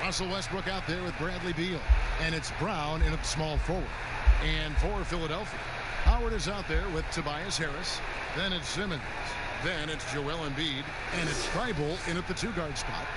Russell Westbrook out there with Bradley Beal. And it's Brown in at small forward. And for Philadelphia, Howard is out there with Tobias Harris. Then it's Simmons. Then it's Joel Embiid. And it's Thybulle in at the two-guard spot.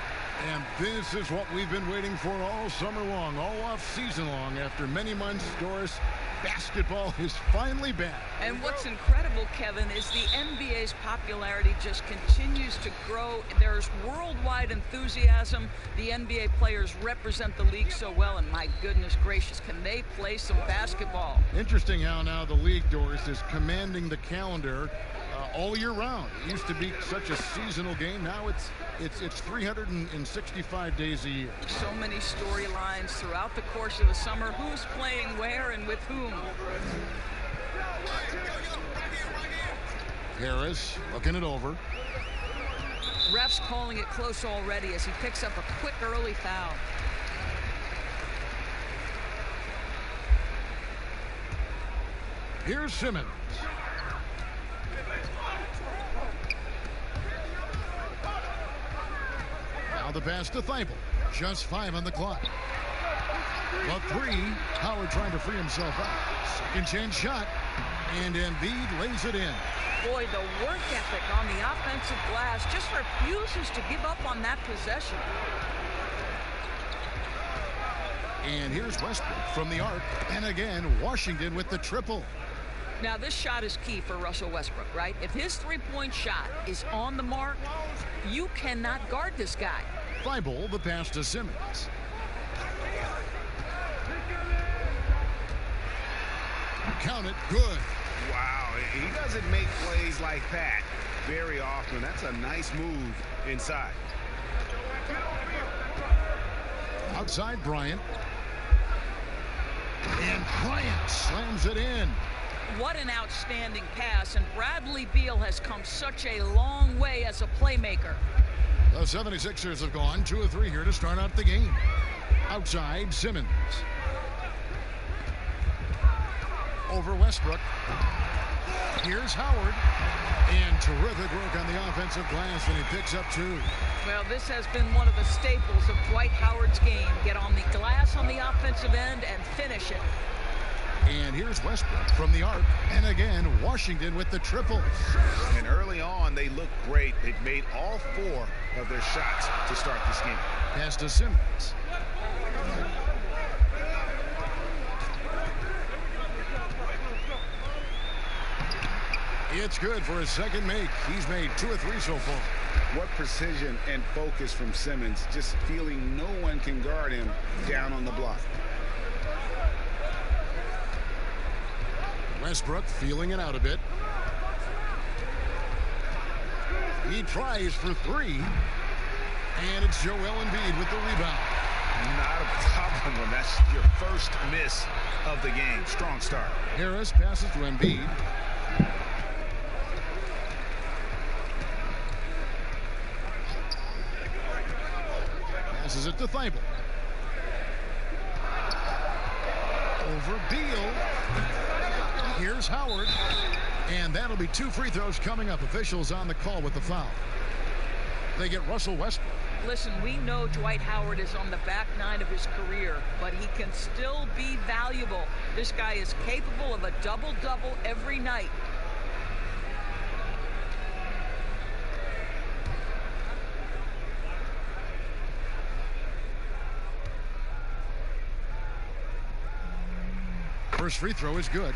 And this is what we've been waiting for all summer long, all off-season long. After many months, Doris, basketball is finally back. And what's incredible, Kevin, is the NBA's popularity just continues to grow. There's worldwide enthusiasm. The NBA players represent the league so well, and my goodness gracious, can they play some basketball? Interesting how now the league, Doris, is commanding the calendar all year round. It used to be such a seasonal game. Now it's 365 days a year. So many storylines throughout the course of the summer. Who's playing where and with whom? Harris looking it over. Refs calling it close already as he picks up a quick early foul. Here's Simmons. Now the pass to Thybulle. Just 5 on the clock. But 3. Howard trying to free himself up. Second chance shot. And Embiid lays it in. Boy, the work ethic on the offensive glass just refuses to give up on that possession. And here's Westbrook from the arc. And again, Washington with the triple. Now, this shot is key for Russell Westbrook, right? If his three-point shot is on the mark, you cannot guard this guy. Thybulle, the pass to Simmons. Count it, good. Wow, he doesn't make plays like that very often. That's a nice move inside. Outside Bryant. And Bryant slams it in. What an outstanding pass, and Bradley Beal has come such a long way as a playmaker. The 76ers have gone 2 of 3 here to start out the game. Outside Simmons. Over Westbrook. Here's Howard. And terrific work on the offensive glass, and he picks up 2. Well, this has been one of the staples of Dwight Howard's game. Get on the glass on the offensive end and finish it. And here's Westbrook from the arc. And again, Washington with the triple. And early on, they look great. They've made all 4 of their shots to start this game. Pass to Simmons. It's good for his second make. He's made 2 of 3 so far. What precision and focus from Simmons. Just feeling no one can guard him down on the block. Westbrook feeling it out a bit. He tries for 3. And it's Joel Embiid with the rebound. Not a problem when that's your first miss of the game. Strong start. Harris passes to Embiid. Passes it to Thybulle. Over Beal. Here's Howard. And that'll be 2 free throws coming up. Officials on the call with the foul. They get Russell Westbrook. Listen, we know Dwight Howard is on the back 9 of his career, but he can still be valuable. This guy is capable of a double-double every night. First free throw is good.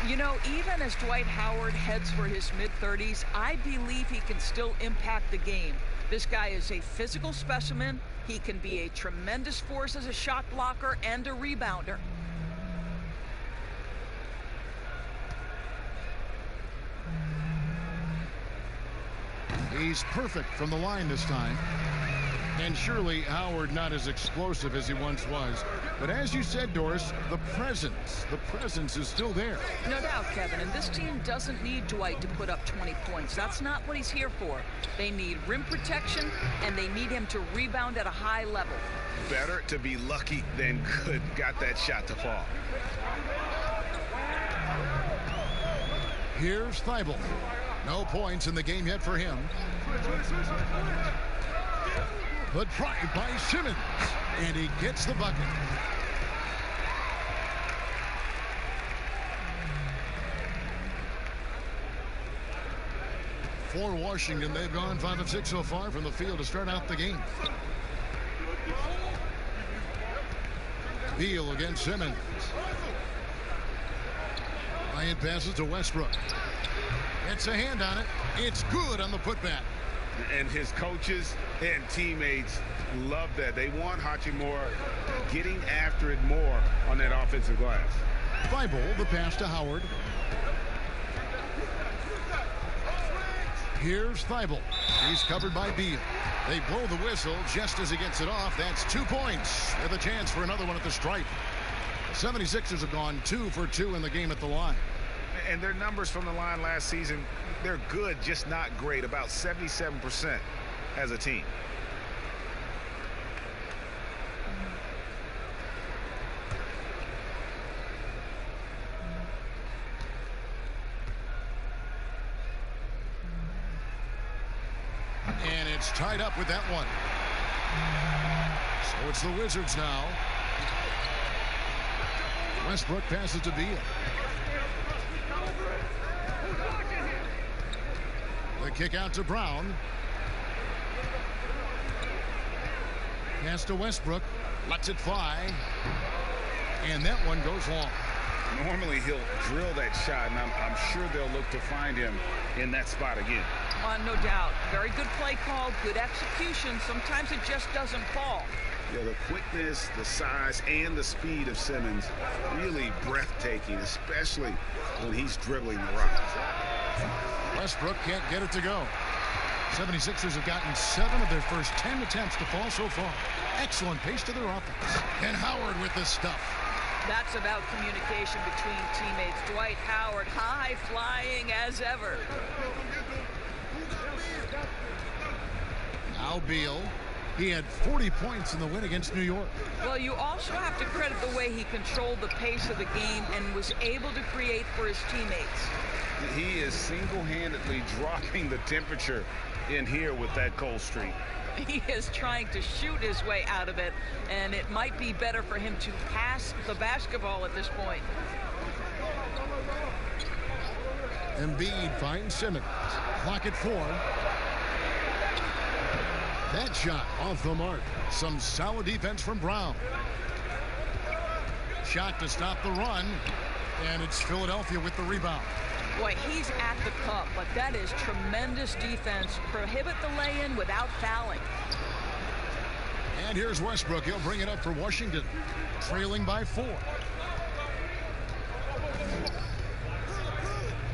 You know, even as Dwight Howard heads for his mid-30s, I believe he can still impact the game. This guy is a physical specimen. He can be a tremendous force as a shot blocker and a rebounder. He's perfect from the line this time. And surely Howard not as explosive as he once was. But as you said, Doris, the presence is still there. No doubt, Kevin. And this team doesn't need Dwight to put up 20 points. That's not what he's here for. They need rim protection, and they need him to rebound at a high level. Better to be lucky than good. Got that shot to fall. Here's Thybulle. No points in the game yet for him. But tried by Simmons, and he gets the bucket. For Washington, they've gone 5 of 6 so far from the field to start out the game. Beal against Simmons. Bryant passes to Westbrook. Gets a hand on it. It's good on the putback. And his coaches and teammates love that. They want Hachimura getting after it more on that offensive glass. Thibault, the pass to Howard. Here's Thibault. He's covered by Beal. They blow the whistle just as he gets it off. That's 2 points with a chance for another one at the stripe. 76ers have gone 2 for 2 in the game at the line. And their numbers from the line last season, they're good, just not great. About 77% as a team. And it's tied up with that one. So it's the Wizards now. Westbrook passes to Beal. The kick out to Brown. Pass to Westbrook. Lets it fly. And that one goes long. Normally he'll drill that shot, and I'm sure they'll look to find him in that spot again. No doubt. Very good play call, good execution. Sometimes it just doesn't fall. Yeah, the quickness, the size, and the speed of Simmons, really breathtaking, especially when he's dribbling the rock. Westbrook can't get it to go. 76ers have gotten 7 of their first 10 attempts to fall so far. Excellent pace to their offense. And Howard with the stuff. That's about communication between teammates. Dwight Howard, high flying as ever. Now Beal. He had 40 points in the win against New York. Well, you also have to credit the way he controlled the pace of the game and was able to create for his teammates. He is single-handedly dropping the temperature in here with that cold streak. He is trying to shoot his way out of it, and it might be better for him to pass the basketball at this point. Embiid finds Simmons. Clock at 4. That shot off the mark. Some solid defense from Brown. Shot to stop the run, and it's Philadelphia with the rebound. Boy, he's at the cup, but that is tremendous defense. Prohibit the lay-in without fouling. And here's Westbrook. He'll bring it up for Washington, trailing by 4.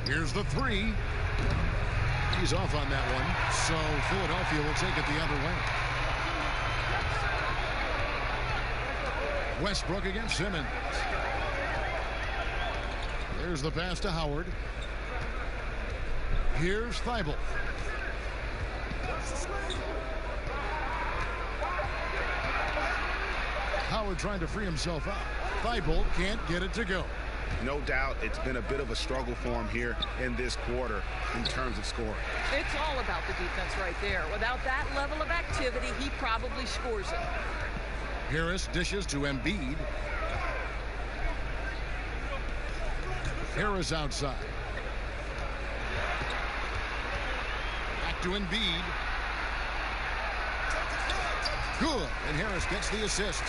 Here's the 3. He's off on that one, so Philadelphia will take it the other way. Westbrook against Simmons. There's the pass to Howard. Here's Thibault. Howard trying to free himself out. Thibault can't get it to go. No doubt it's been a bit of a struggle for him here in this quarter in terms of scoring. It's all about the defense right there. Without that level of activity, he probably scores it. Harris dishes to Embiid. Harris outside. Back to Embiid. Good, and Harris gets the assist.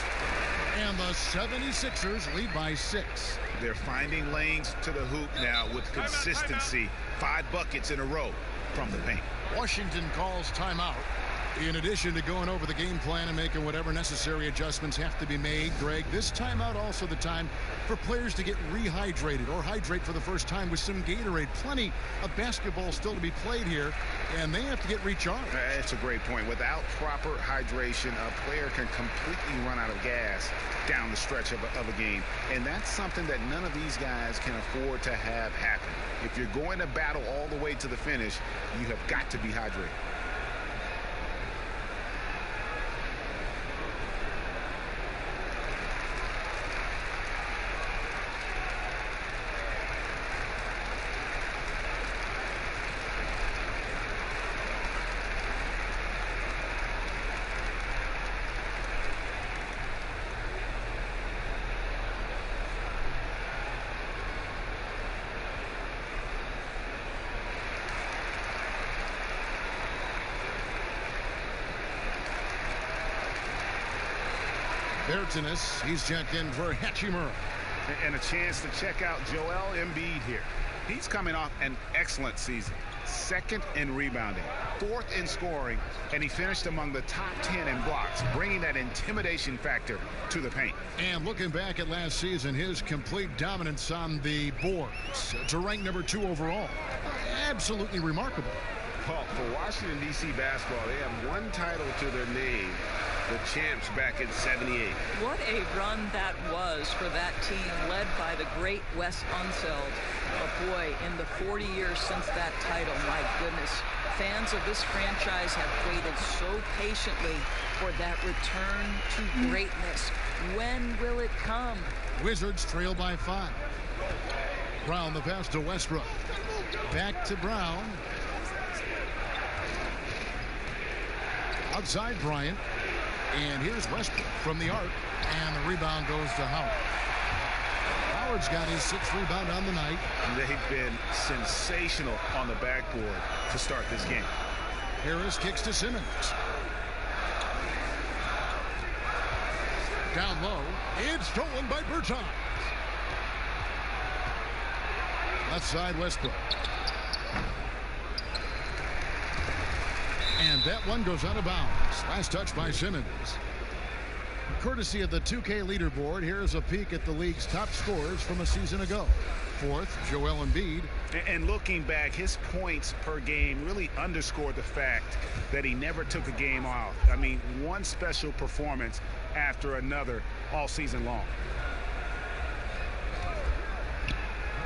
And the 76ers lead by 6. They're finding lanes to the hoop now with consistency. 5 buckets in a row from the paint. Washington calls timeout. In addition to going over the game plan and making whatever necessary adjustments have to be made, Greg, this timeout also the time for players to get rehydrated or hydrate for the first time with some Gatorade. Plenty of basketball still to be played here, and they have to get recharged. That's a great point. Without proper hydration, a player can completely run out of gas down the stretch of a game, and that's something that none of these guys can afford to have happen. If you're going to battle all the way to the finish, you have got to be hydrated. Bertanis, he's checked in for Hachimura. And a chance to check out Joel Embiid here. He's coming off an excellent season. 2nd in rebounding, 4th in scoring, and he finished among the top 10 in blocks, bringing that intimidation factor to the paint. And looking back at last season, his complete dominance on the boards to rank number 2 overall. Absolutely remarkable. Paul, for Washington, D.C. basketball, they have one title to their name, the champs back in '78. What a run that was for that team, led by the great Wes Unseld. But boy, in the 40 years since that title, my goodness, fans of this franchise have waited so patiently for that return to greatness. When will it come? Wizards trail by 5. Brown the pass to Westbrook. Back to Brown. Outside Bryant. And here's Westbrook from the arc. And the rebound goes to Howard. Howard's got his 6th rebound on the night. They've been sensational on the backboard to start this game. Harris kicks to Simmons. Down low. It's stolen by Bertans. Left side Westbrook. And that one goes out of bounds. Last touch by Simmons. Courtesy of the 2K leaderboard, here's a peek at the league's top scorers from a season ago. 4th, Joel Embiid. And looking back, his points per game really underscored the fact that he never took a game off. I mean, one special performance after another all season long.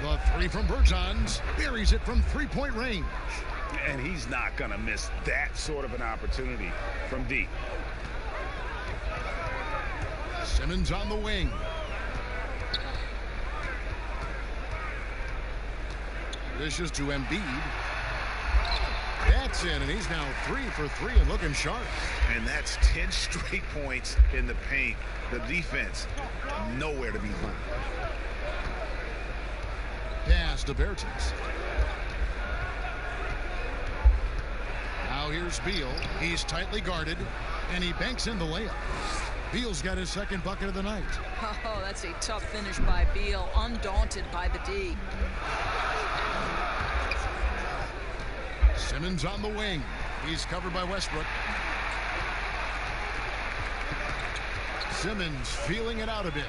The 3 from Bertans. Buries it from 3-point range. And he's not going to miss that sort of an opportunity from deep. Simmons on the wing. Dishes to Embiid. That's in, and he's now 3 for 3 and looking sharp. And that's 10 straight points in the paint. The defense, nowhere to be found. Pass to Bertans. Now here's Beal. He's tightly guarded, and he banks in the layup. Beal's got his 2nd bucket of the night. Oh, that's a tough finish by Beal, undaunted by the D. Simmons on the wing. He's covered by Westbrook. Simmons feeling it out a bit.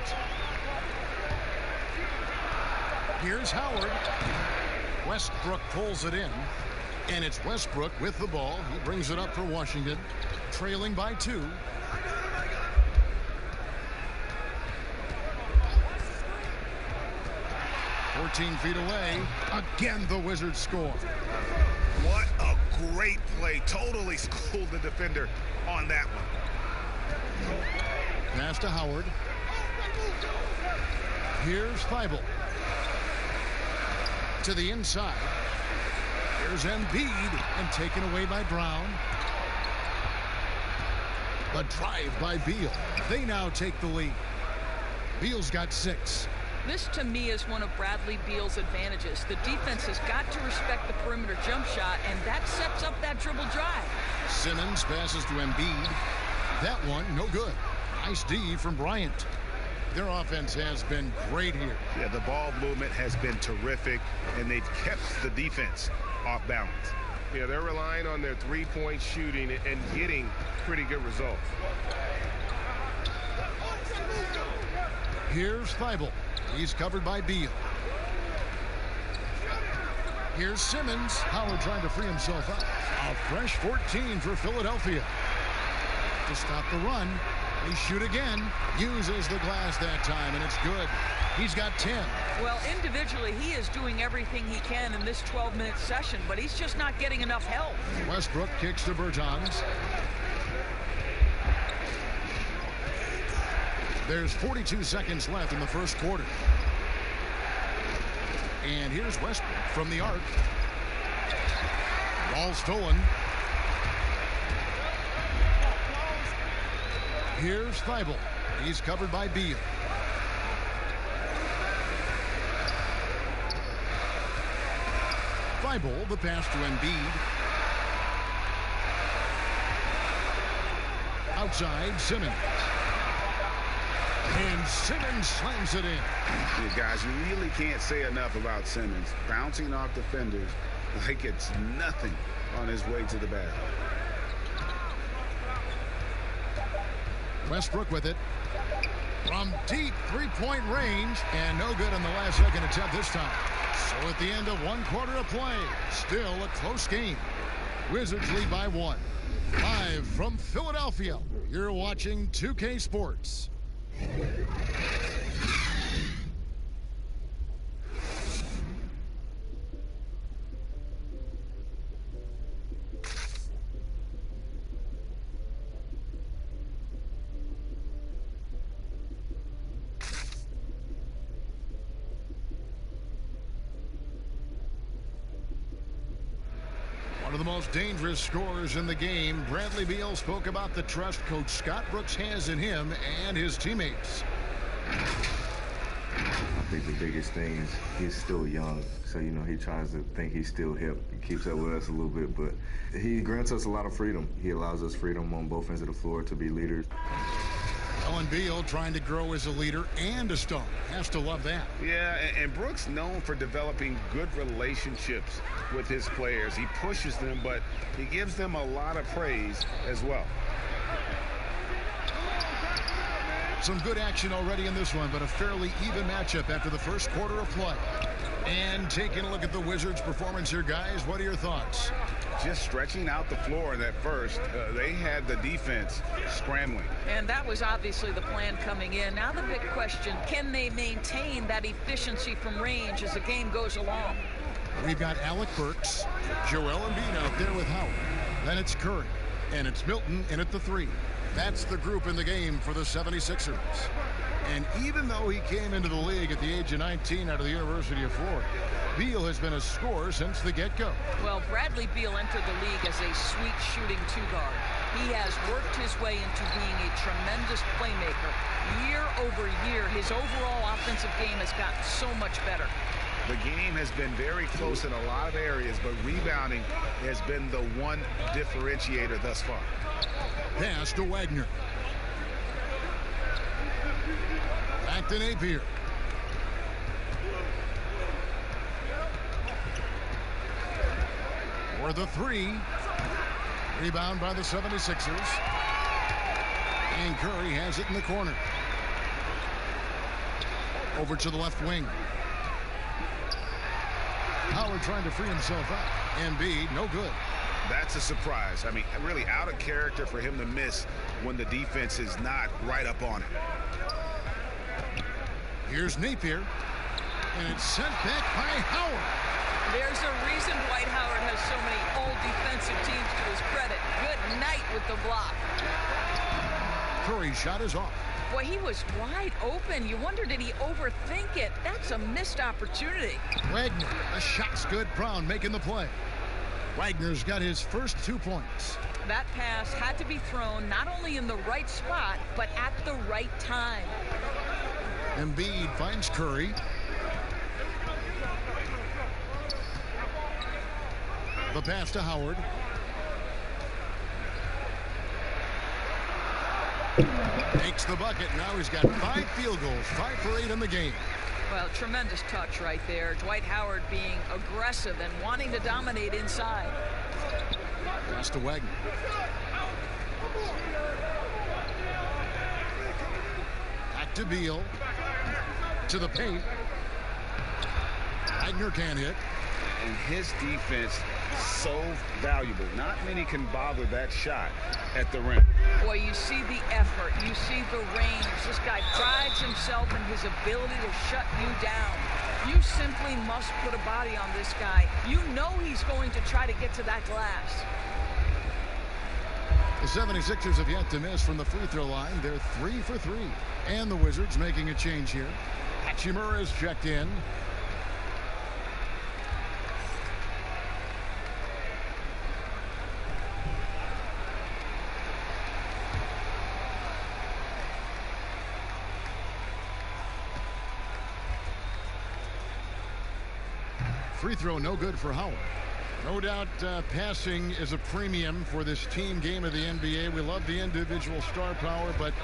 Here's Howard. Westbrook pulls it in. And it's Westbrook with the ball. He brings it up for Washington, trailing by 2. "14 feet away." Again, the Wizards score. What a great play. Totally schooled the defender on that one. Pass to Howard. Here's Thibault. To the inside. Here's Embiid, and taken away by Brown. A drive by Beal. They now take the lead. Beal's got 6. This, to me, is one of Bradley Beal's advantages. The defense has got to respect the perimeter jump shot, and that sets up that dribble drive. Simmons passes to Embiid. That one, no good. Nice D from Bryant. Their offense has been great here. Yeah, the ball movement has been terrific, and they've kept the defense off balance. Yeah, they're relying on their 3-point shooting and getting pretty good results. Here's Thibault. He's covered by Beal. Here's Simmons. Howard trying to free himself up. A fresh 14 for Philadelphia. To stop the run, they shoot again. Uses the glass that time, and it's good. He's got 10. Well, individually, he is doing everything he can in this 12-minute session, but he's just not getting enough help. Westbrook kicks to Bertans. There's 42 seconds left in the first quarter. And here's Westbrook from the arc. Ball stolen. Here's Thibault. He's covered by Beal. Thibault, the pass to Embiid. Outside, Simmons. And Simmons slams it in. Yeah, guys, you really can't say enough about Simmons. Bouncing off defenders like it's nothing on his way to the basket. Westbrook with it. From deep three-point range. And no good on the last second attempt this time. So at the end of one quarter of play, still a close game. Wizards lead by 1. Live from Philadelphia, you're watching 2K Sports. One of the most dangerous scorers in the game, Bradley Beal spoke about the trust Coach Scott Brooks has in him and his teammates. I think the biggest thing is he's still young, so he tries to think he's still hip. He keeps up with us a little bit, but he grants us a lot of freedom. He allows us freedom on both ends of the floor to be leaders. Beal trying to grow as a leader and a star. Has to love that. Yeah, and Brooks known for developing good relationships with his players. He pushes them, but he gives them a lot of praise as well. Some good action already in this one, but a fairly even matchup after the first quarter of play. And taking a look at the Wizards' performance here, guys, what are your thoughts? Just stretching out the floor in that first. They had the defense scrambling. And that was obviously the plan coming in. Now the big question, can they maintain that efficiency from range as the game goes along? We've got Alec Burks, Joel Embiid out there with Howard. Then it's Curry, and it's Milton in at the 3. That's the group in the game for the 76ers. And even though he came into the league at the age of 19 out of the University of Florida, Beal has been a scorer since the get-go. Well, Bradley Beal entered the league as a sweet shooting 2-guard. He has worked his way into being a tremendous playmaker. Year over year, his overall offensive game has gotten so much better. The game has been very close in a lot of areas, but rebounding has been the one differentiator thus far. Pass to Wagner. Back to Napier. For the 3. Rebound by the 76ers. And Curry has it in the corner. Over to the left wing. Howard trying to free himself up. Embiid, no good. That's a surprise. I mean, really out of character for him to miss when the defense is not right up on him. Here's Napier. And it's sent back by Howard. There's a reason Dwight Howard has so many old defensive teams to his credit. Good night with the block. Curry's shot is off. Boy, he was wide open. You wonder, did he overthink it? That's a missed opportunity. Wagner, the shot's good. Brown making the play. Wagner's got his first 2 points. That pass had to be thrown not only in the right spot, but at the right time. Embiid finds Curry. The pass to Howard. Makes the bucket. Now he's got 5 field goals, 5 for 8 in the game. Well, tremendous touch right there. Dwight Howard being aggressive and wanting to dominate inside. Pass to Wagner. Back to Beal. To the paint. Wagner can't hit. And his defense so valuable. Not many can bother that shot at the rim. Boy, you see the effort. You see the range. This guy prides himself in his ability to shut you down. You simply must put a body on this guy. You know he's going to try to get to that glass. The 76ers have yet to miss from the free throw line. They're 3 for 3. And the Wizards making a change here. Hachimura is checked in. Free throw no good for Howard. No doubt passing is a premium for this team game of the NBA. We love the individual star power, but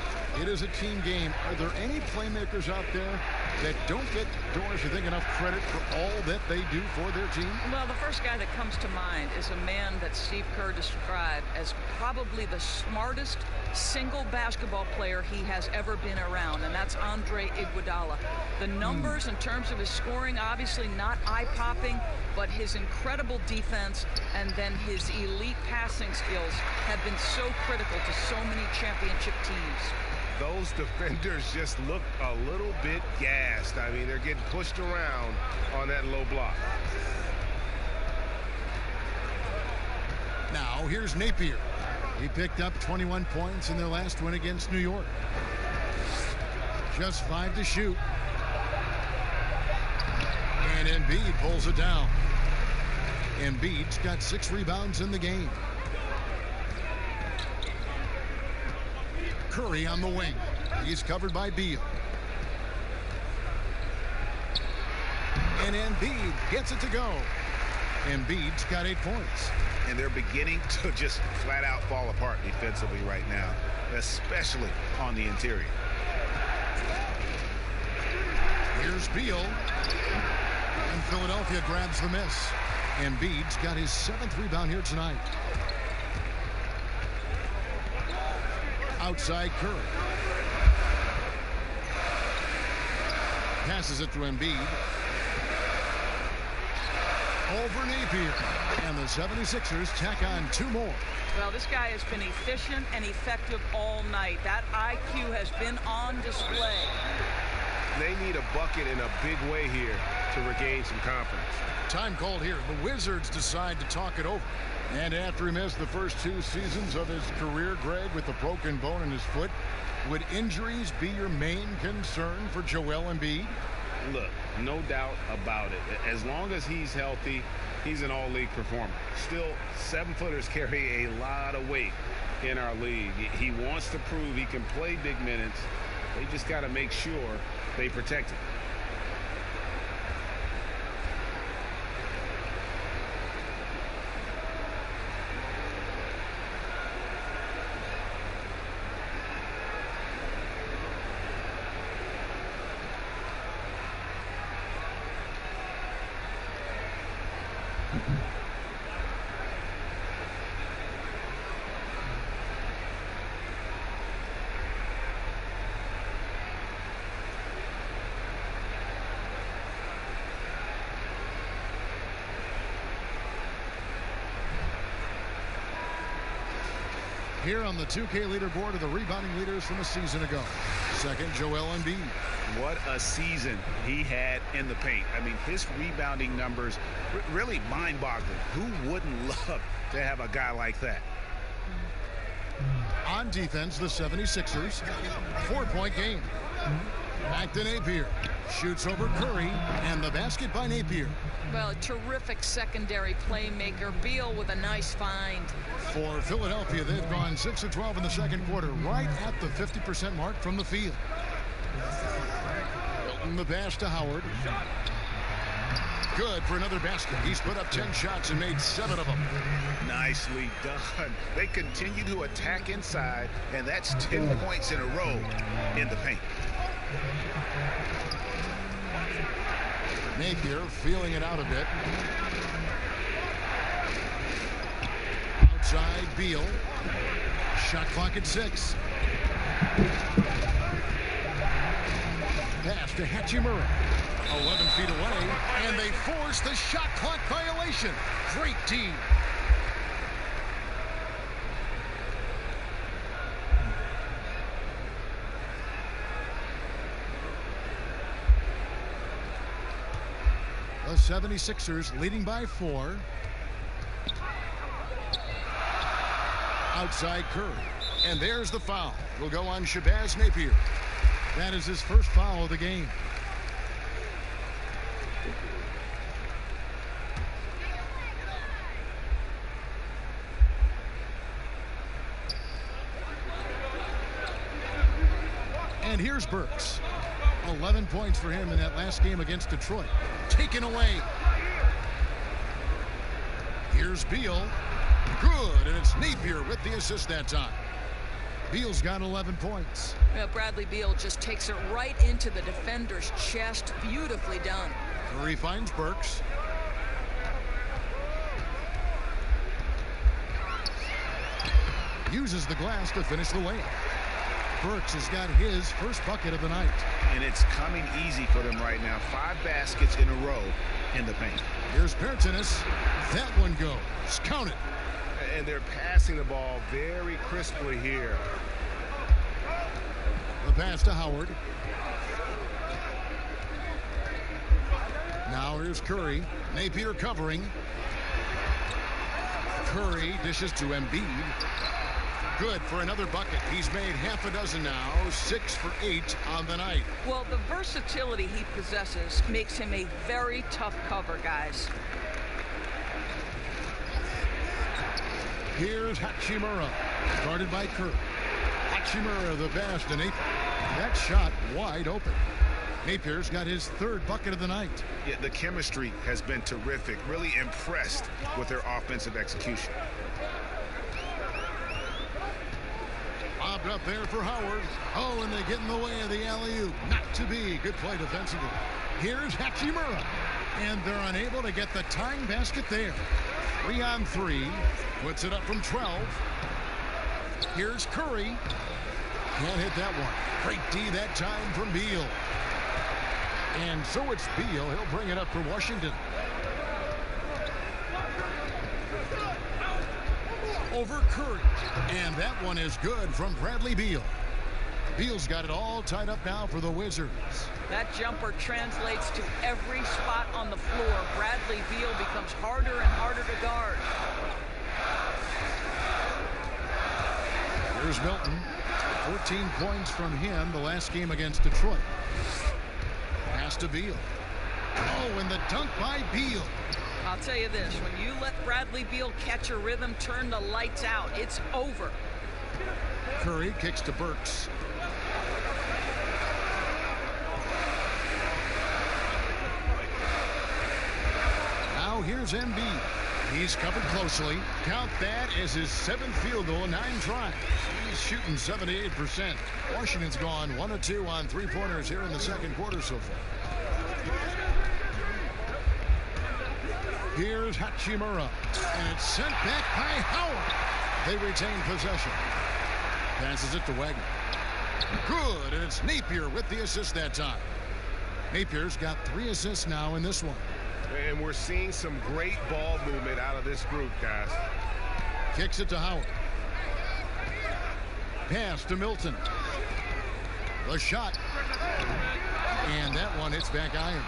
it is a team game. Are there any playmakers out there that don't get, Doris, you think, enough credit for all that they do for their team? Well, the first guy that comes to mind is a man that Steve Kerr described as probably the smartest single basketball player he has ever been around, and that's Andre Iguodala. The numbers in terms of his scoring, obviously not eye-popping, but his incredible defense and then his elite passing skills have been so critical to so many championship teams. Those defenders just look a little bit gassed. I mean, they're getting pushed around on that low block. Now, here's Napier. He picked up 21 points in their last win against New York. Just 5 to shoot. And Embiid pulls it down. Embiid's got 6 rebounds in the game. Curry on the wing. He's covered by Beal. And Embiid gets it to go. Embiid's got 8 points. And they're beginning to just flat out fall apart defensively right now, especially on the interior. Here's Beal. And Philadelphia grabs the miss. Embiid's got his 7th rebound here tonight. Outside Curry. Passes it to Embiid. Over Napier. And the 76ers tack on 2 more. Well, this guy has been efficient and effective all night. That IQ has been on display. They need a bucket in a big way here to regain some confidence. Time called here. The Wizards decide to talk it over. And after he missed the first 2 seasons of his career, Greg, with a broken bone in his foot, would injuries be your main concern for Joel Embiid? Look, no doubt about it. As long as he's healthy, he's an all-league performer. Still, 7-footers carry a lot of weight in our league. He wants to prove he can play big minutes. They just got to make sure they protect him. Here on the 2K leaderboard are the rebounding leaders from a season ago. Second, Joel Embiid. What a season he had in the paint. I mean, his rebounding numbers really mind-boggling. Who wouldn't love to have a guy like that? On defense, the 76ers. 4-point game. Back to Napier. Shoots over Curry, and the basket by Napier. Well, a terrific secondary playmaker. Beal with a nice find. For Philadelphia, they've gone 6 of 12 in the second quarter, right at the 50% mark from the field. Hilton the pass to Howard. Good for another basket. He's put up 10 shots and made 7 of them. Nicely done. They continue to attack inside, and that's 10 points in a row in the paint. Napier feeling it out a bit. Outside Beal. Shot clock at 6. Pass to Hachimura. 11 feet away, and they force the shot clock violation. Great team. The 76ers leading by 4. Outside Curry. And there's the foul. Will go on Shabazz Napier. That is his first foul of the game. And here's Burks. 11 points for him in that last game against Detroit. Taken away. Here's Beal. Good, and it's Napier with the assist that time. Beal's got 11 points. Well, Bradley Beal just takes it right into the defender's chest. Beautifully done. Curry finds Burks. Uses the glass to finish the layup. Burks has got his first bucket of the night. And it's coming easy for them right now. 5 baskets in a row in the paint. Here's Pertinas. That one goes. Count it. And they're passing the ball very crisply here. The pass to Howard. Now here's Curry. Napier covering. Curry dishes to Embiid. Good for another bucket. He's made half a dozen now, 6 for 8 on the night. Well, the versatility he possesses makes him a very tough cover, guys. Here's Hachimura, guarded by Curry. Hachimura, the pass to Napier. That shot wide open. Napier's got his 3rd bucket of the night. Yeah, the chemistry has been terrific. Really impressed with their offensive execution. Lobbed up there for Howard. Oh, and they get in the way of the alley-oop. Not to be. Good play defensively. Here's Hachimura. And they're unable to get the tying basket there. 3 on 3. Puts it up from 12. Here's Curry. Can't hit that one. Great D that time from Beal. And so it's Beal. He'll bring it up for Washington. Over Curry. And that one is good from Bradley Beal. Beal's got it all tied up now for the Wizards. That jumper translates to every spot on the floor. Bradley Beal becomes harder and harder to guard. Here's Milton. 14 points from him the last game against Detroit. Pass to Beal. Oh, and the dunk by Beal. I'll tell you this, when you let Bradley Beal catch a rhythm, turn the lights out, it's over. Curry kicks to Burks. Now here's Embiid. He's covered closely. Count that as his 7th field goal, 9 tries. He's shooting 78%. Washington's gone 1 of 2 on 3-pointers here in the second quarter so far. Here's Hachimura. And it's sent back by Howard. They retain possession. Passes it to Wagner. Good, and it's Napier with the assist that time. Napier's got 3 assists now in this one. And we're seeing some great ball movement out of this group, guys. Kicks it to Howard. Pass to Milton. The shot. And that one hits back iron.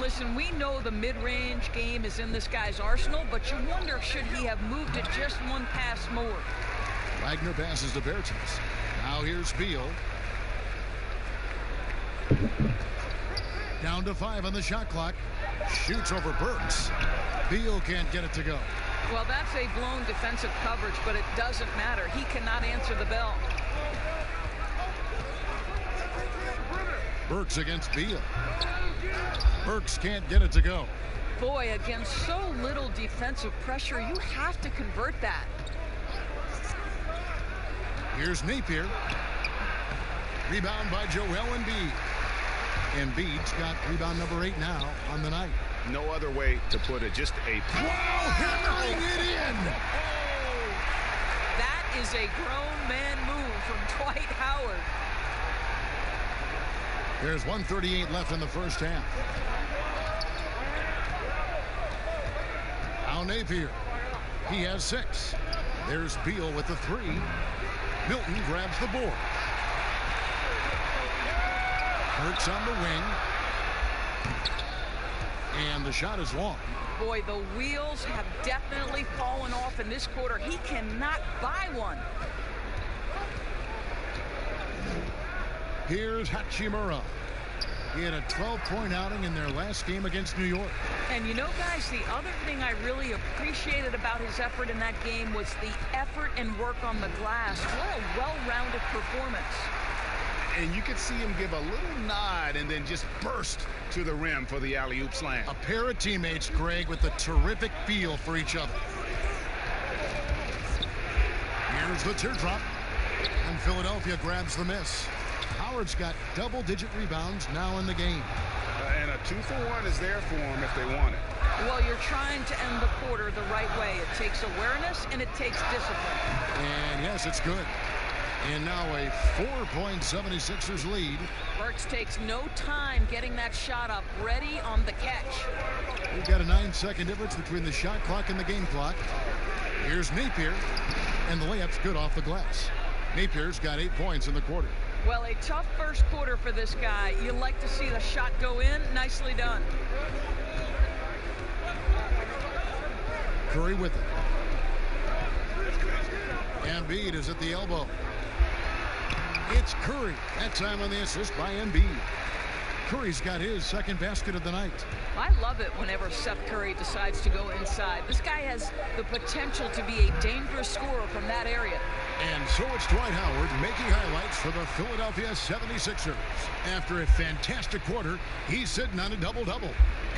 Listen, we know the mid-range game is in this guy's arsenal, but you wonder, should he have moved it just 1 pass more? Wagner passes to Bertens. Now here's Beal. Down to 5 on the shot clock. Shoots over Burks. Beal can't get it to go. Well, that's a blown defensive coverage, but it doesn't matter. He cannot answer the bell. Burks against Beal. Burks can't get it to go. Boy, against so little defensive pressure, you have to convert that. Here's Napier. Rebound by Joel Embiid. Embiid's got rebound number 8 now on the night. No other way to put it. Just a... Wow, hammering it in! Oh, that is a grown man move from Dwight Howard. There's 1:38 left in the first half. Now Napier. He has 6. There's Beal with the 3. Milton grabs the board. Burks on the wing. And the shot is long. Boy, the wheels have definitely fallen off in this quarter. He cannot buy one. Here's Hachimura. He had a 12-point outing in their last game against New York. And you know, guys, the other thing I really appreciated about his effort in that game was the effort and work on the glass. What a well-rounded performance. And you could see him give a little nod and then just burst to the rim for the alley-oop slam. A pair of teammates, Greg, with a terrific feel for each other. Here's the teardrop. And Philadelphia grabs the miss. Howard's got double-digit rebounds now in the game. And a 2-for-1 is there for them if they want it. Well, you're trying to end the quarter the right way. It takes awareness and it takes discipline. And yes, it's good. And now a 4-point 76ers lead. Burks takes no time getting that shot up, ready on the catch. We've got a 9-second difference between the shot clock and the game clock. Here's Napier, and the layup's good off the glass. Napier's got 8 points in the quarter. Well, a tough first quarter for this guy. You like to see the shot go in. Nicely done. Curry with it. Embiid is at the elbow. It's Curry. That time on the assist by Embiid. Curry's got his second basket of the night. I love it whenever Seth Curry decides to go inside. This guy has the potential to be a dangerous scorer from that area. And so it's Dwight Howard making highlights for the Philadelphia 76ers. After a fantastic quarter, he's sitting on a double-double.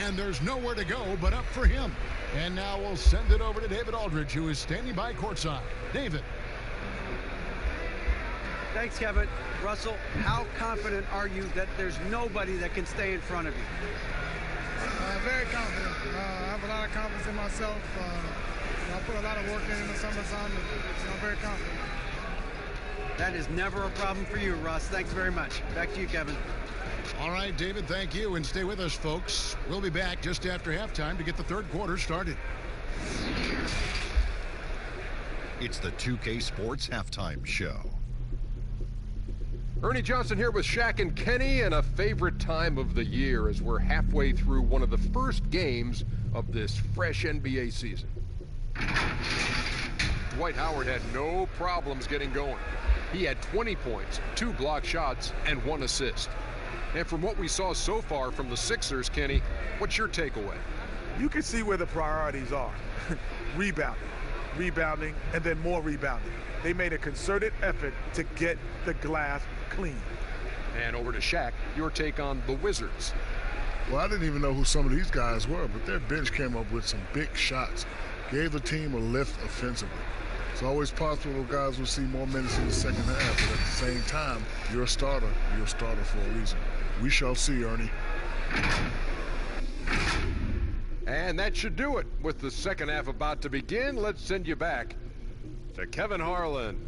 And there's nowhere to go but up for him. And now we'll send it over to David Aldridge, who is standing by courtside. David. Thanks, Kevin. Russell, how confident are you that there's nobody that can stay in front of you? Very confident. I have a lot of confidence in myself. I put a lot of work in the summertime, and I'm very confident. That is never a problem for you, Russ. Thanks very much. Back to you, Kevin. All right, David, thank you. And stay with us, folks. We'll be back just after halftime to get the third quarter started. It's the 2K Sports Halftime Show. Ernie Johnson here with Shaq and Kenny, and a favorite time of the year as we're halfway through one of the first games of this fresh NBA season. Dwight Howard had no problems getting going. He had 20 points, 2 blocked shots, and 1 assist. And from what we saw so far from the Sixers, Kenny, what's your takeaway? You can see where the priorities are. Rebounding, and then more rebounding. They made a concerted effort to get the glass clean. And over to Shaq, your take on the Wizards. Well, I didn't even know who some of these guys were, but their bench came up with some big shots, gave the team a lift offensively. It's always possible guys will see more minutes in the second half, but at the same time, you're a starter for a reason. We shall see, Ernie. And that should do it. With the second half about to begin, let's send you back to Kevin Harlan.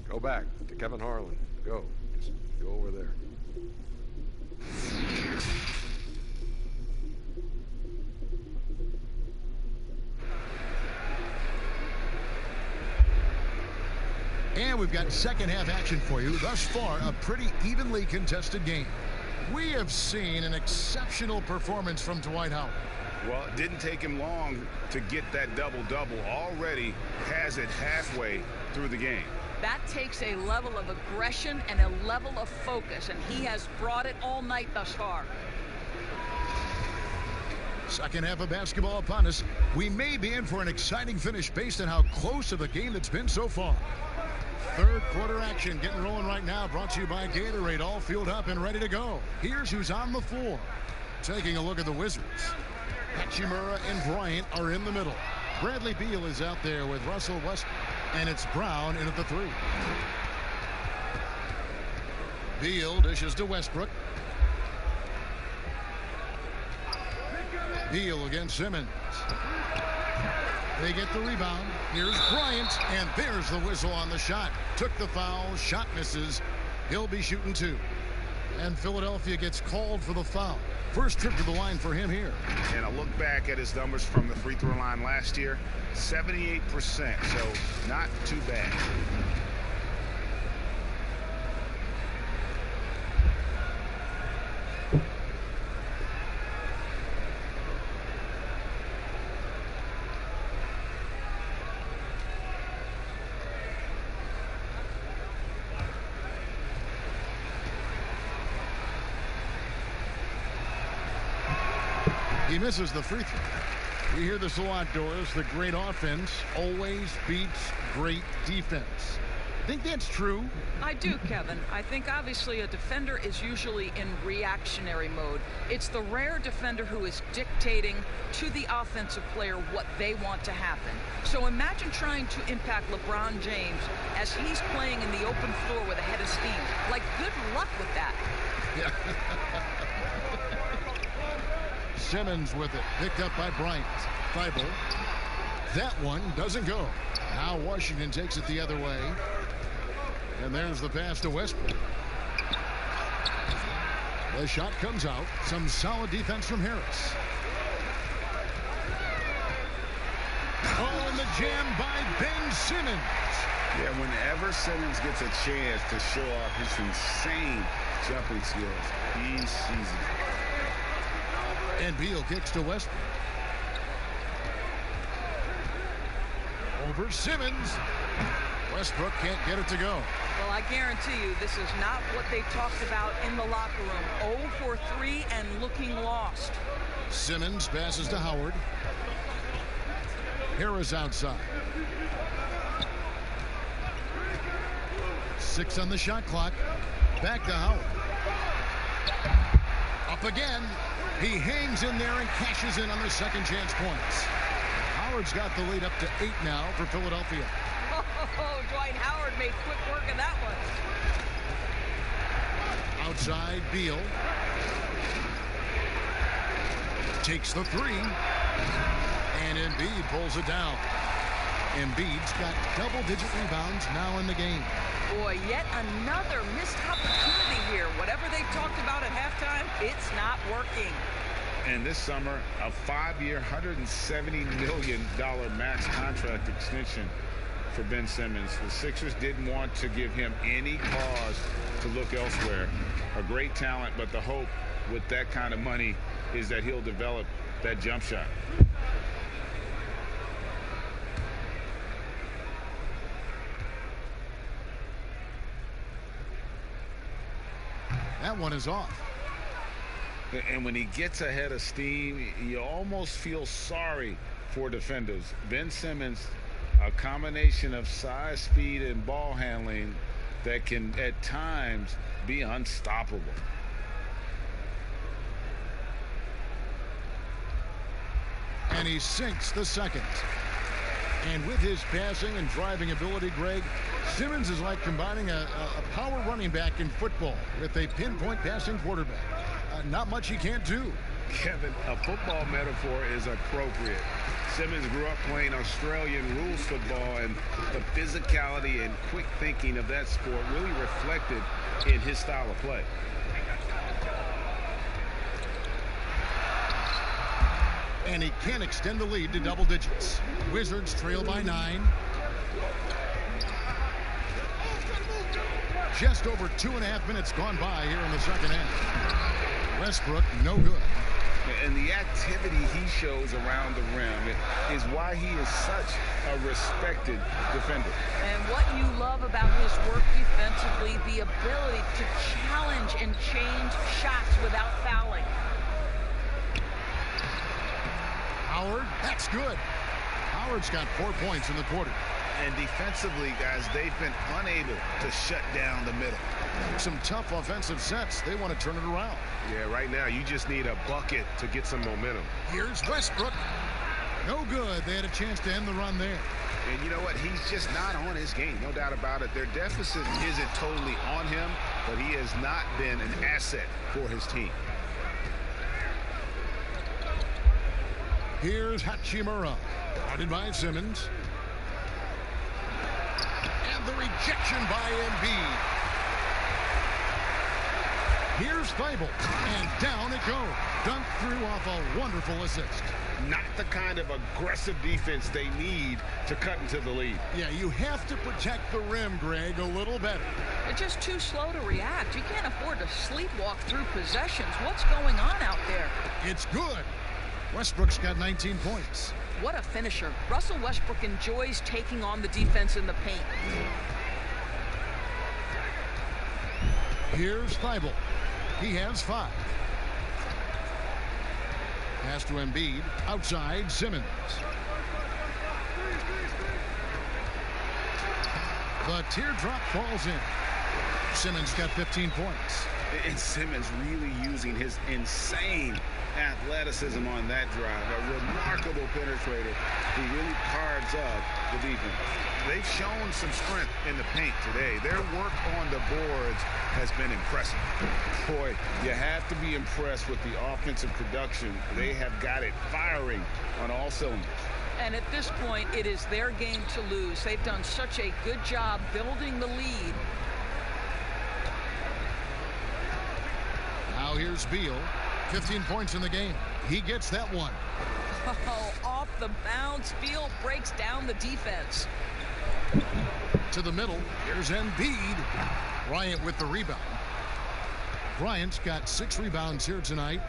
Go back to Kevin Harlan. Go. Just go over there. And we've got second half action for you. Thus far, a pretty evenly contested game. We have seen an exceptional performance from Dwight Howard. Well, it didn't take him long to get that double-double. Already has it halfway through the game. That takes a level of aggression and a level of focus, and he has brought it all night thus far. Second half of basketball upon us. We may be in for an exciting finish based on how close of a game it's been so far. Third quarter action getting rolling right now, brought to you by Gatorade, all fueled up and ready to go. Here's who's on the floor. Taking a look at the Wizards. Hachimura and Bryant are in the middle. Bradley Beal is out there with Russell Westbrook, and it's Brown in at the 3. Beal dishes to Westbrook. Beal against Simmons. They get the rebound. Here's Bryant, and there's the whistle on the shot. Took the foul, shot misses. He'll be shooting 2. And Philadelphia gets called for the foul. First trip to the line for him here. And a look back at his numbers from the free throw line last year, 78%, so not too bad. He misses the free throw. We hear this a lot, Doris. The great offense always beats great defense. Think that's true? I do, Kevin. I think obviously a defender is usually in reactionary mode. It's the rare defender who is dictating to the offensive player what they want to happen. So imagine trying to impact LeBron James as he's playing in the open floor with a head of steam. Like, good luck with that. Yeah. Simmons with it, picked up by Bryant. Thibault. That one doesn't go. Now Washington takes it the other way. And there's the pass to Westbrook. The shot comes out. Some solid defense from Harris. Oh, and the jam by Ben Simmons. Yeah, whenever Simmons gets a chance to show off his insane jumping skills, he sees it. And Beal kicks to Westbrook. Over Simmons. Westbrook can't get it to go. Well, I guarantee you this is not what they talked about in the locker room. 0 for 3 and looking lost. Simmons passes to Howard. Harris outside. 6 on the shot clock. Back to Howard. Up again. He hangs in there and cashes in on the second chance points. Howard's got the lead up to 8 now for Philadelphia. Oh, Dwight Howard made quick work of that one. Outside, Beal. Takes the 3. And Embiid pulls it down. Embiid's got double-digit rebounds now in the game. Boy, yet another missed opportunity here. Whatever they talked about at halftime, it's not working. And this summer, a 5-year, $170 million max contract extension for Ben Simmons. The Sixers didn't want to give him any cause to look elsewhere. A great talent, but the hope with that kind of money is that he'll develop that jump shot. That one is off. And when he gets ahead of steam, you almost feel sorry for defenders. Ben Simmons, a combination of size, speed, and ball handling that can at times be unstoppable. And he sinks the second. And with his passing and driving ability, Greg, Simmons is like combining a power running back in football with a pinpoint passing quarterback. Not much he can't do. Kevin, a football metaphor is appropriate. Simmons grew up playing Australian rules football, and the physicality and quick thinking of that sport really reflected in his style of play. And he can extend the lead to double digits. Wizards trail by 9. Just over 2.5 minutes gone by here in the second half. Westbrook, no good. And the activity he shows around the rim is why he is such a respected defender. And what you love about his work defensively, the ability to challenge and change shots without fouling. Howard, that's good. Howard's got 4 points in the quarter. And defensively, guys, they've been unable to shut down the middle. Some tough offensive sets. They want to turn it around. Yeah, right now you just need a bucket to get some momentum. Here's Westbrook. No good. They had a chance to end the run there. And you know what? He's just not on his game. No doubt about it. Their deficit isn't totally on him, but he has not been an asset for his team. Here's Hachimura. Guarded by Simmons. And the rejection by Embiid. Here's Thibault. And down it goes. Dunked through off a wonderful assist. Not the kind of aggressive defense they need to cut into the lead. Yeah, you have to protect the rim, Greg, a little better. They're just too slow to react. You can't afford to sleepwalk through possessions. What's going on out there? It's good. Westbrook's got 19 points. What a finisher. Russell Westbrook enjoys taking on the defense in the paint. Here's Thibault. He has 5. Pass to Embiid. Outside, Simmons. The teardrop falls in. Simmons got 15 points. And Simmons really using his insane athleticism on that drive. A remarkable penetrator who really carves up the defense. They've shown some strength in the paint today. Their work on the boards has been impressive. Boy, you have to be impressed with the offensive production. They have got it firing on all cylinders. And at this point, it is their game to lose. They've done such a good job building the lead. Now here's Beal. 15 points in the game. He gets that one. Oh, off the bounce. Beal breaks down the defense. To the middle. Here's Embiid. Bryant with the rebound. Bryant's got 6 rebounds here tonight.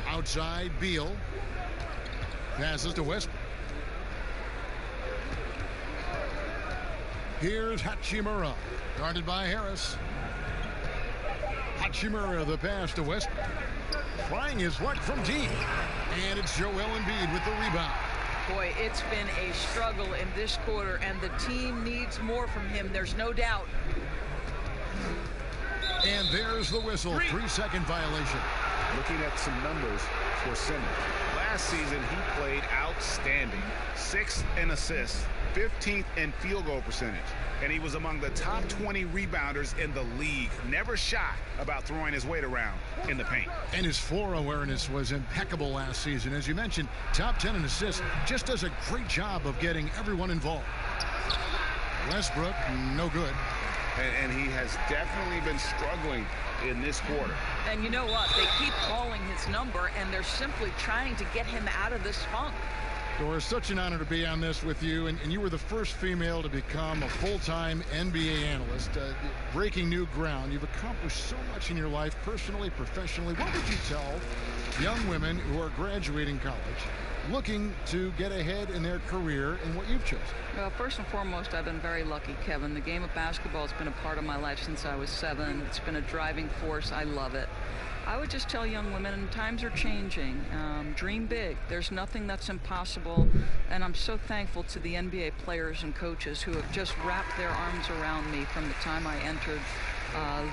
Outside, Beal. Passes to Westbrook. Here's Hachimura. Guarded by Harris. Hachimura, the pass to Westbrook. Trying his luck from deep. And it's Joel Embiid with the rebound. Boy, it's been a struggle in this quarter, and the team needs more from him. There's no doubt. And there's the whistle. 3-second violation. Looking at some numbers for Simmons. Last season, he played outstanding. 6th in assists, 15th in field goal percentage. And he was among the top 20 rebounders in the league. Never shy about throwing his weight around in the paint. And his floor awareness was impeccable last season. As you mentioned, top 10 in assists. Just does a great job of getting everyone involved. Westbrook, no good. And he has definitely been struggling in this quarter. And you know what? They keep calling his number, and they're simply trying to get him out of this funk. Doris, such an honor to be on this with you, and you were the first female to become a full-time NBA analyst, breaking new ground. You've accomplished so much in your life, personally, professionally. What would you tell young women who are graduating college, looking to get ahead in their career in what you've chosen? Well, first and foremost, I've been very lucky, Kevin. The game of basketball has been a part of my life since I was 7. It's been a driving force. I love it. I would just tell young women, times are changing. Dream big. There's nothing that's impossible. And I'm so thankful to the NBA players and coaches who have just wrapped their arms around me from the time I entered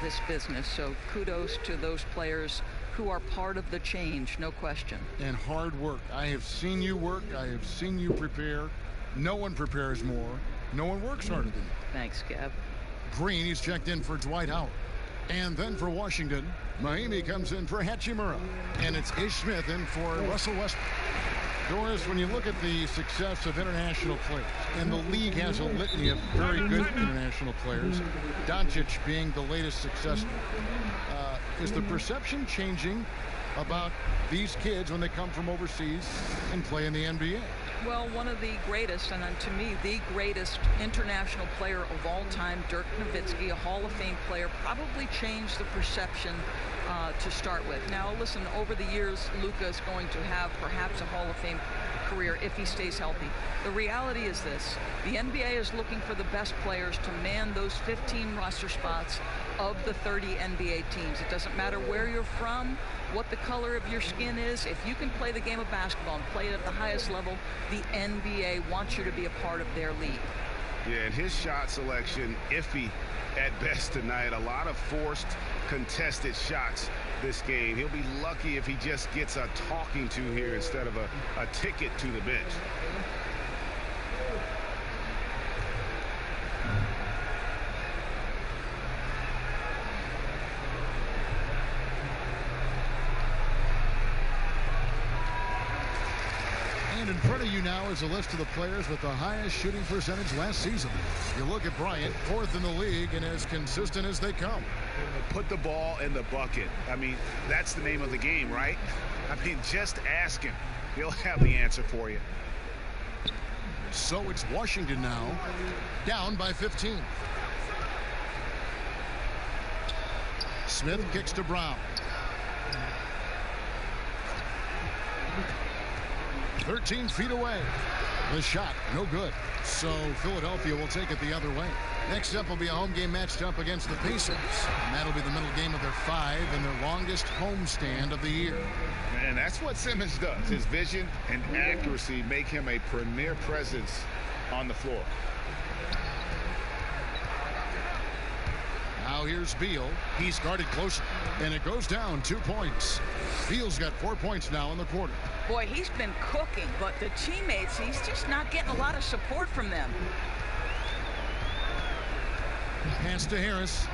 this business. So kudos to those players who are part of the change, no question. And hard work. I have seen you work. I have seen you prepare. No one prepares more. No one works harder than you. Thanks, Kev. Green, he's checked in for Dwight Howard. And then for Washington, Mahimi comes in for Hachimura. And it's Ish Smith in for Russell Westbrook. Doris, when you look at the success of international players, and the league has a litany of very good international players, Doncic being the latest success, is the perception changing about these kids when they come from overseas and play in the NBA? Well, one of the greatest, and to me, the greatest international player of all time, Dirk Nowitzki, a Hall of Fame player, probably changed the perception to start with. Now, listen, over the years, Luka is going to have perhaps a Hall of Fame career if he stays healthy. The reality is this. The NBA is looking for the best players to man those 15 roster spots of the 30 NBA teams. It doesn't matter where you're from, what the color of your skin is. If you can play the game of basketball and play it at the highest level, the NBA wants you to be a part of their league. Yeah, and his shot selection, iffy at best tonight. A lot of forced, contested shots this game. He'll be lucky if he just gets a talking to here instead of a ticket to the bench. And in front of you now is a list of the players with the highest shooting percentage last season. You look at Bryant, 4th in the league and as consistent as they come. Put the ball in the bucket. I mean, that's the name of the game, right? I mean, just ask him. He'll have the answer for you. So it's Washington now, down by 15. Smith kicks to Brown. 13 feet away. The shot, no good. So Philadelphia will take it the other way. Next up will be a home game matched up against the Pacers. And that'll be the middle game of their 5 and their longest homestand of the year. And that's what Simmons does. His vision and accuracy make him a premier presence on the floor. Now here's Beal. He's guarded closer, and it goes down 2 points. Beal's got 4 points now in the quarter. Boy, he's been cooking, but the teammates, he's just not getting a lot of support from them. Pass to Harris.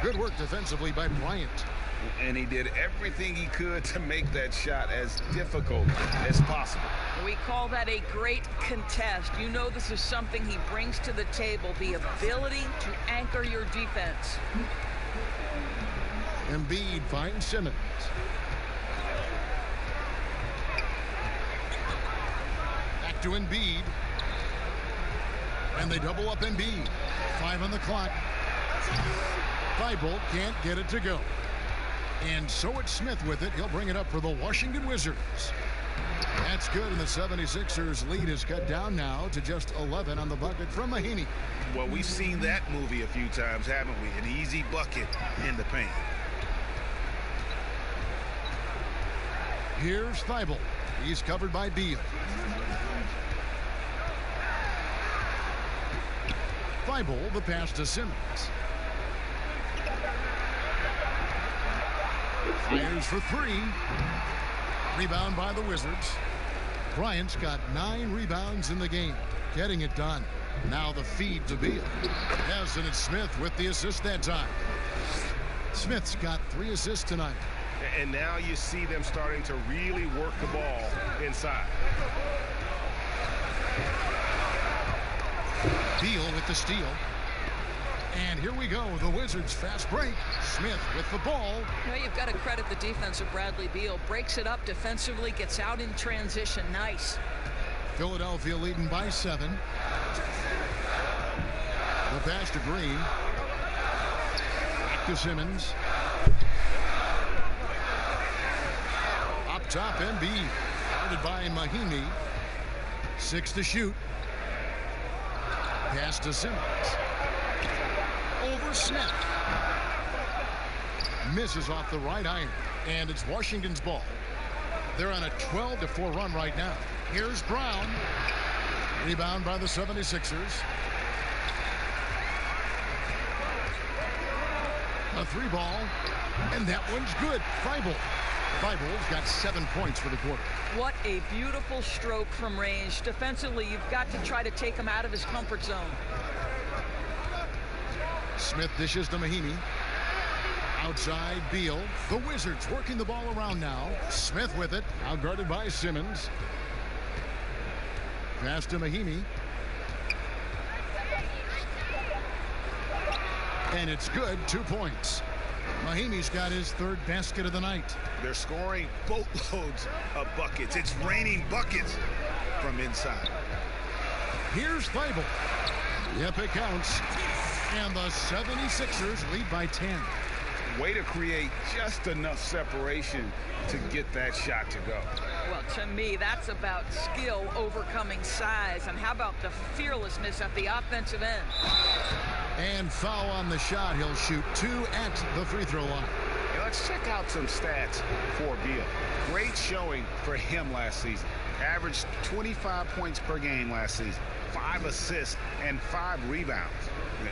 Good work defensively by Bryant. And he did everything he could to make that shot as difficult as possible. We call that a great contest. You know this is something he brings to the table, the ability to anchor your defense. Embiid finds Simmons. Back to Embiid. And they double up Embiid. 5 on the clock. Thibault can't get it to go. And so it's Smith with it. He'll bring it up for the Washington Wizards. That's good, and the 76ers lead is cut down now to just 11 on the bucket from Mahinmi. Well, we've seen that movie a few times, haven't we? An easy bucket in the paint. Here's Thibault. He's covered by Beal. Thibault, the pass to Simmons. Fires for 3. Rebound by the Wizards. Bryant's got 9 rebounds in the game. Getting it done. Now the feed to Beal. Yes, and it's Smith with the assist that time. Smith's got 3 assists tonight. And now you see them starting to really work the ball inside. Beal with the steal. And here we go, the Wizards fast break. Smith with the ball. Well, you've got to credit the defense of Bradley Beal. Breaks it up defensively, gets out in transition. Nice. Philadelphia leading by 7. The pass to Green. Back to Simmons. Up top, Embiid. Guarded by Mahinmi. 6 to shoot. Pass to Simmons. Over Smith. Misses off the right iron. And it's Washington's ball. They're on a 12-4 run right now. Here's Brown. Rebound by the 76ers. A 3 ball. And that one's good. Thibault's got 7 points for the quarter. What a beautiful stroke from range. Defensively, you've got to try to take him out of his comfort zone. Smith dishes to Mahinmi. Outside Beal. The Wizards working the ball around now. Smith with it. Now guarded by Simmons. Pass to Mahinmi. And it's good. 2 points. Mahinmi's got his 3rd basket of the night. They're scoring boatloads of buckets. It's raining buckets from inside. Here's Thibault. Yep, it counts. And the 76ers lead by 10. Way to create just enough separation to get that shot to go. Well, to me, that's about skill overcoming size. And how about the fearlessness at the offensive end? And foul on the shot. He'll shoot 2 at the free throw line. Now let's check out some stats for Beal. Great showing for him last season. Averaged 25 points per game last season. 5 assists and 5 rebounds.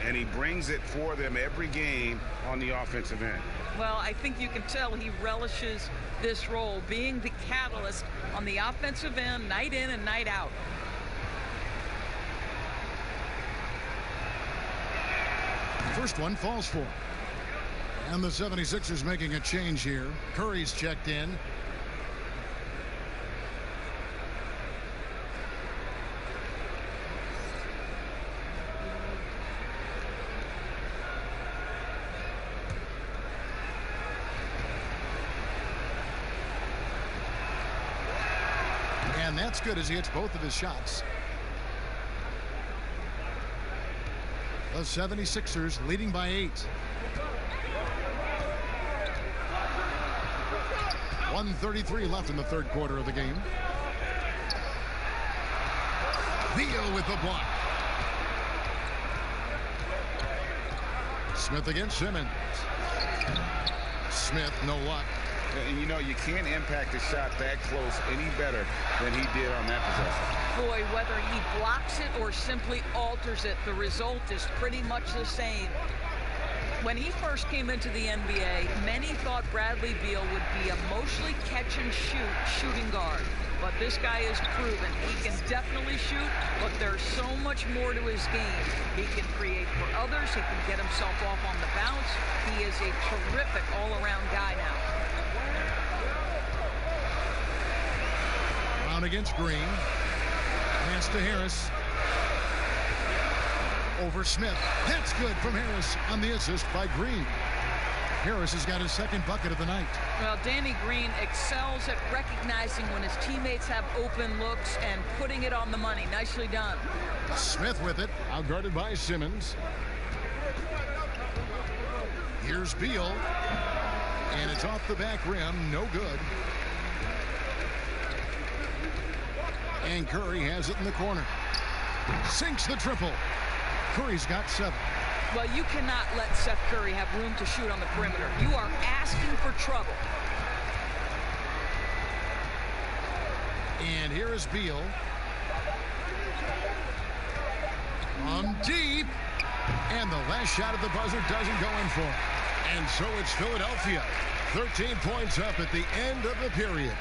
And he brings it for them every game on the offensive end. Well, I think you can tell he relishes this role, being the catalyst on the offensive end, night in and night out. First one falls for him. And the 76ers making a change here. Curry's checked in. And that's good as he hits both of his shots. The 76ers leading by 8. 1:33 left in the 3rd quarter of the game. Beal with the block. Smith against Simmons. Smith, no luck. And you know, you can't impact a shot that close any better than he did on that possession. Boy, whether he blocks it or simply alters it, the result is pretty much the same. When he first came into the NBA, many thought Bradley Beal would be a mostly catch-and-shoot shooting guard. But this guy is proven he can definitely shoot, but there's so much more to his game. He can create for others. He can get himself off on the bounce. He is a terrific all-around guy now. Brown against Green. Pass to Harris. Over Smith. That's good from Harris on the assist by Green. Harris has got his second bucket of the night. Well, Danny Green excels at recognizing when his teammates have open looks and putting it on the money. Nicely done. Smith with it, outguarded by Simmons. Here's Beal. And it's off the back rim. No good. And Curry has it in the corner. Sinks the triple. Curry's got 7. Well, you cannot let Seth Curry have room to shoot on the perimeter. You are asking for trouble. And here is Beal. On deep. And the last shot at the buzzer doesn't go in for him. And so it's Philadelphia. 13 points up at the end of the period.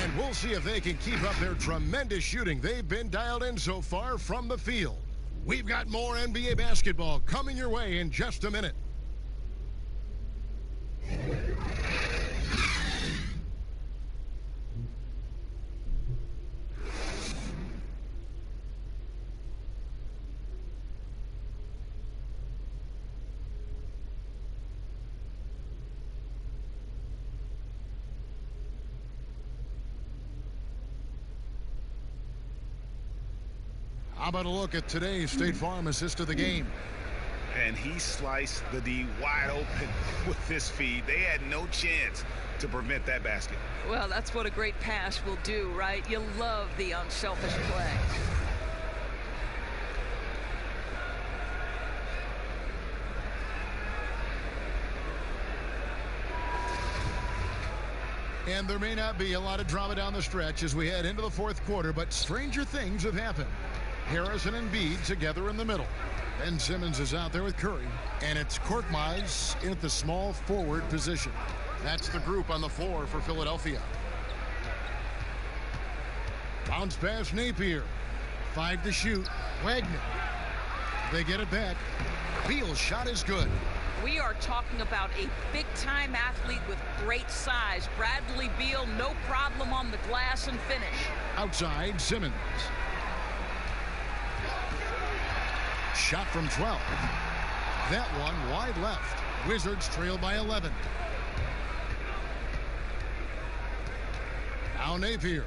And we'll see if they can keep up their tremendous shooting. They've been dialed in so far from the field. We've got more NBA basketball coming your way in just a minute. How about a look at today's State Farm assist of the game? And he sliced the D wide open with this feed. They had no chance to prevent that basket. Well, that's what a great pass will do, right? You love the unselfish play. And there may not be a lot of drama down the stretch as we head into the fourth quarter, but stranger things have happened. Harris and Embiid together in the middle. Ben Simmons is out there with Curry. And it's Korkmaz in at the small forward position. That's the group on the floor for Philadelphia. Bounce pass Napier. 5 to shoot. Wagner. They get it back. Beal's shot is good. We are talking about a big-time athlete with great size. Bradley Beal, no problem on the glass and finish. Outside, Simmons. Shot from 12. That one wide left. Wizards trail by 11. Now Napier.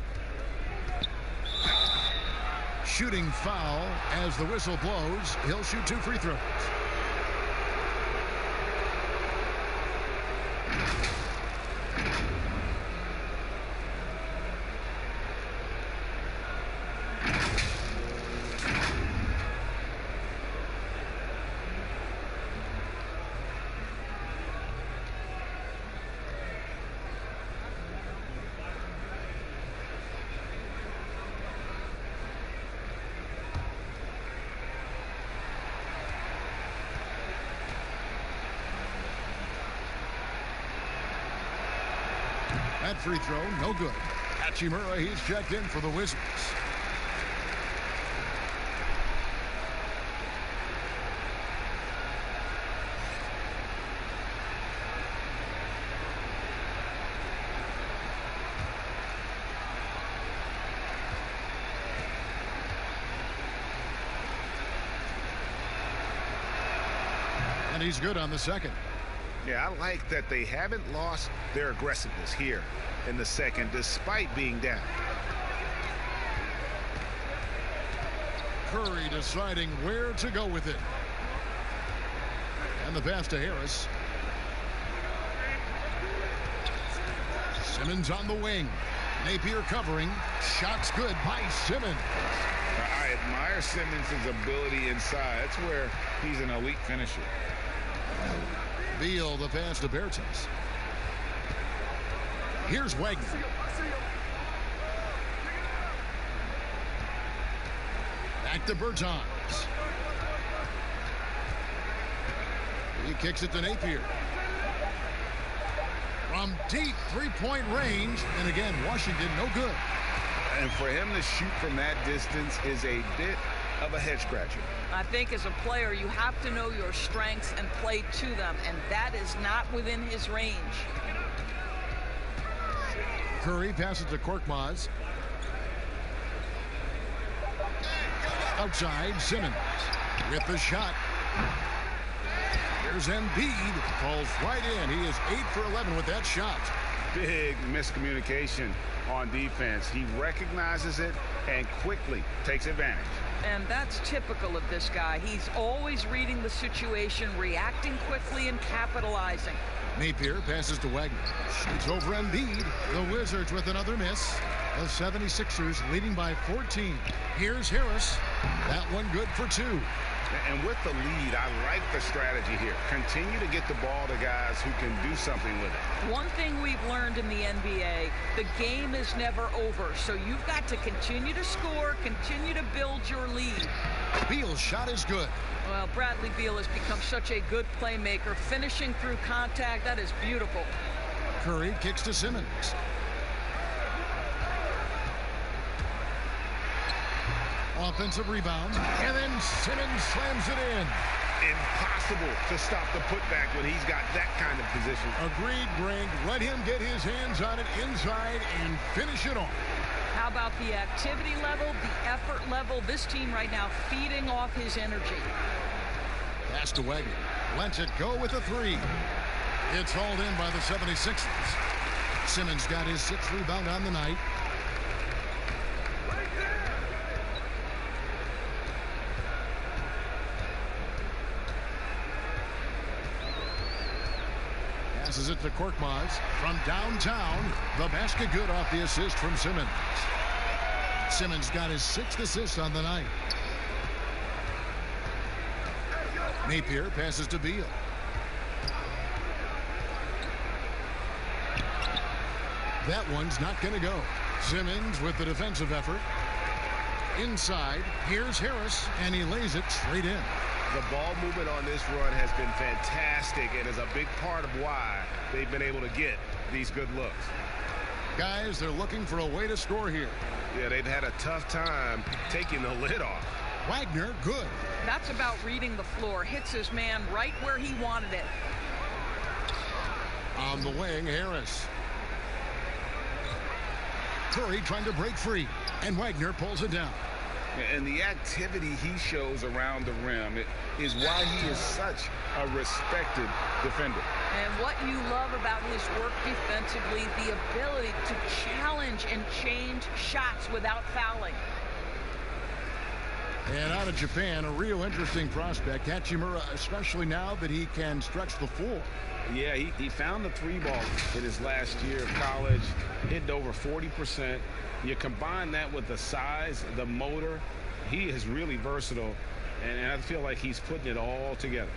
Shooting foul as the whistle blows. He'll shoot 2 free throws. That free throw, no good. Hachimura, he's checked in for the Wizards. And he's good on the second. Yeah, I like that they haven't lost their aggressiveness here in the second, despite being down. Curry deciding where to go with it. And the pass to Harris. Simmons on the wing. Napier covering. Shots good by Simmons. I admire Simmons' ability inside. That's where he's an elite finisher. Beal the pass to Bertens. Here's Wagner. Back to Bertens. He kicks it to Napier. From deep three-point range. And again, Washington no good. And for him to shoot from that distance is a bit of a head scratcher. I think as a player, you have to know your strengths and play to them, and that is not within his range. Curry passes to Korkmaz. Outside, Simmons with the shot. Here's Embiid. Falls right in. He is 8 for 11 with that shot. Big miscommunication on defense. He recognizes it and quickly takes advantage. And that's typical of this guy. He's always reading the situation, reacting quickly, and capitalizing. Napier passes to Wagner. Shoots over Embiid. The Wizards with another miss. The 76ers leading by 14. Here's Harris. That one good for 2. And with the lead, I like the strategy here. Continue to get the ball to guys who can do something with it. One thing we've learned in the NBA, the game is never over. So you've got to continue to score, continue to build your lead. Beal's shot is good. Well, Bradley Beal has become such a good playmaker. Finishing through contact, that is beautiful. Curry kicks to Simmons. Offensive rebound, and then Simmons slams it in. Impossible to stop the putback when he's got that kind of position. Agreed, Greg. Let him get his hands on it inside and finish it off. How about the activity level, the effort level? This team right now feeding off his energy. Pass to Wagner. Lets it go with a 3. It's hauled in by the 76ers. Simmons got his 6th rebound on the night. Passes it to Korkmaz from downtown. The basket good off the assist from Simmons. Simmons got his 6th assist on the night. Napier passes to Beal. That one's not going to go. Simmons with the defensive effort. Inside, here's Harris, and he lays it straight in. The ball movement on this run has been fantastic and is a big part of why they've been able to get these good looks. Guys, they're looking for a way to score here. Yeah, they've had a tough time taking the lid off. Wagner, good. That's about reading the floor. Hits his man right where he wanted it. On the wing, Harris. Curry trying to break free, and Wagner pulls it down. And the activity he shows around the rim is why he is such a respected defender. And what you love about his work defensively, the ability to challenge and change shots without fouling. And out of Japan, a real interesting prospect, Hachimura, especially now that he can stretch the floor. Yeah, he found the 3-ball in his last year of college, hit over 40%. You combine that with the size, the motor, he is really versatile, and I feel like he's putting it all together.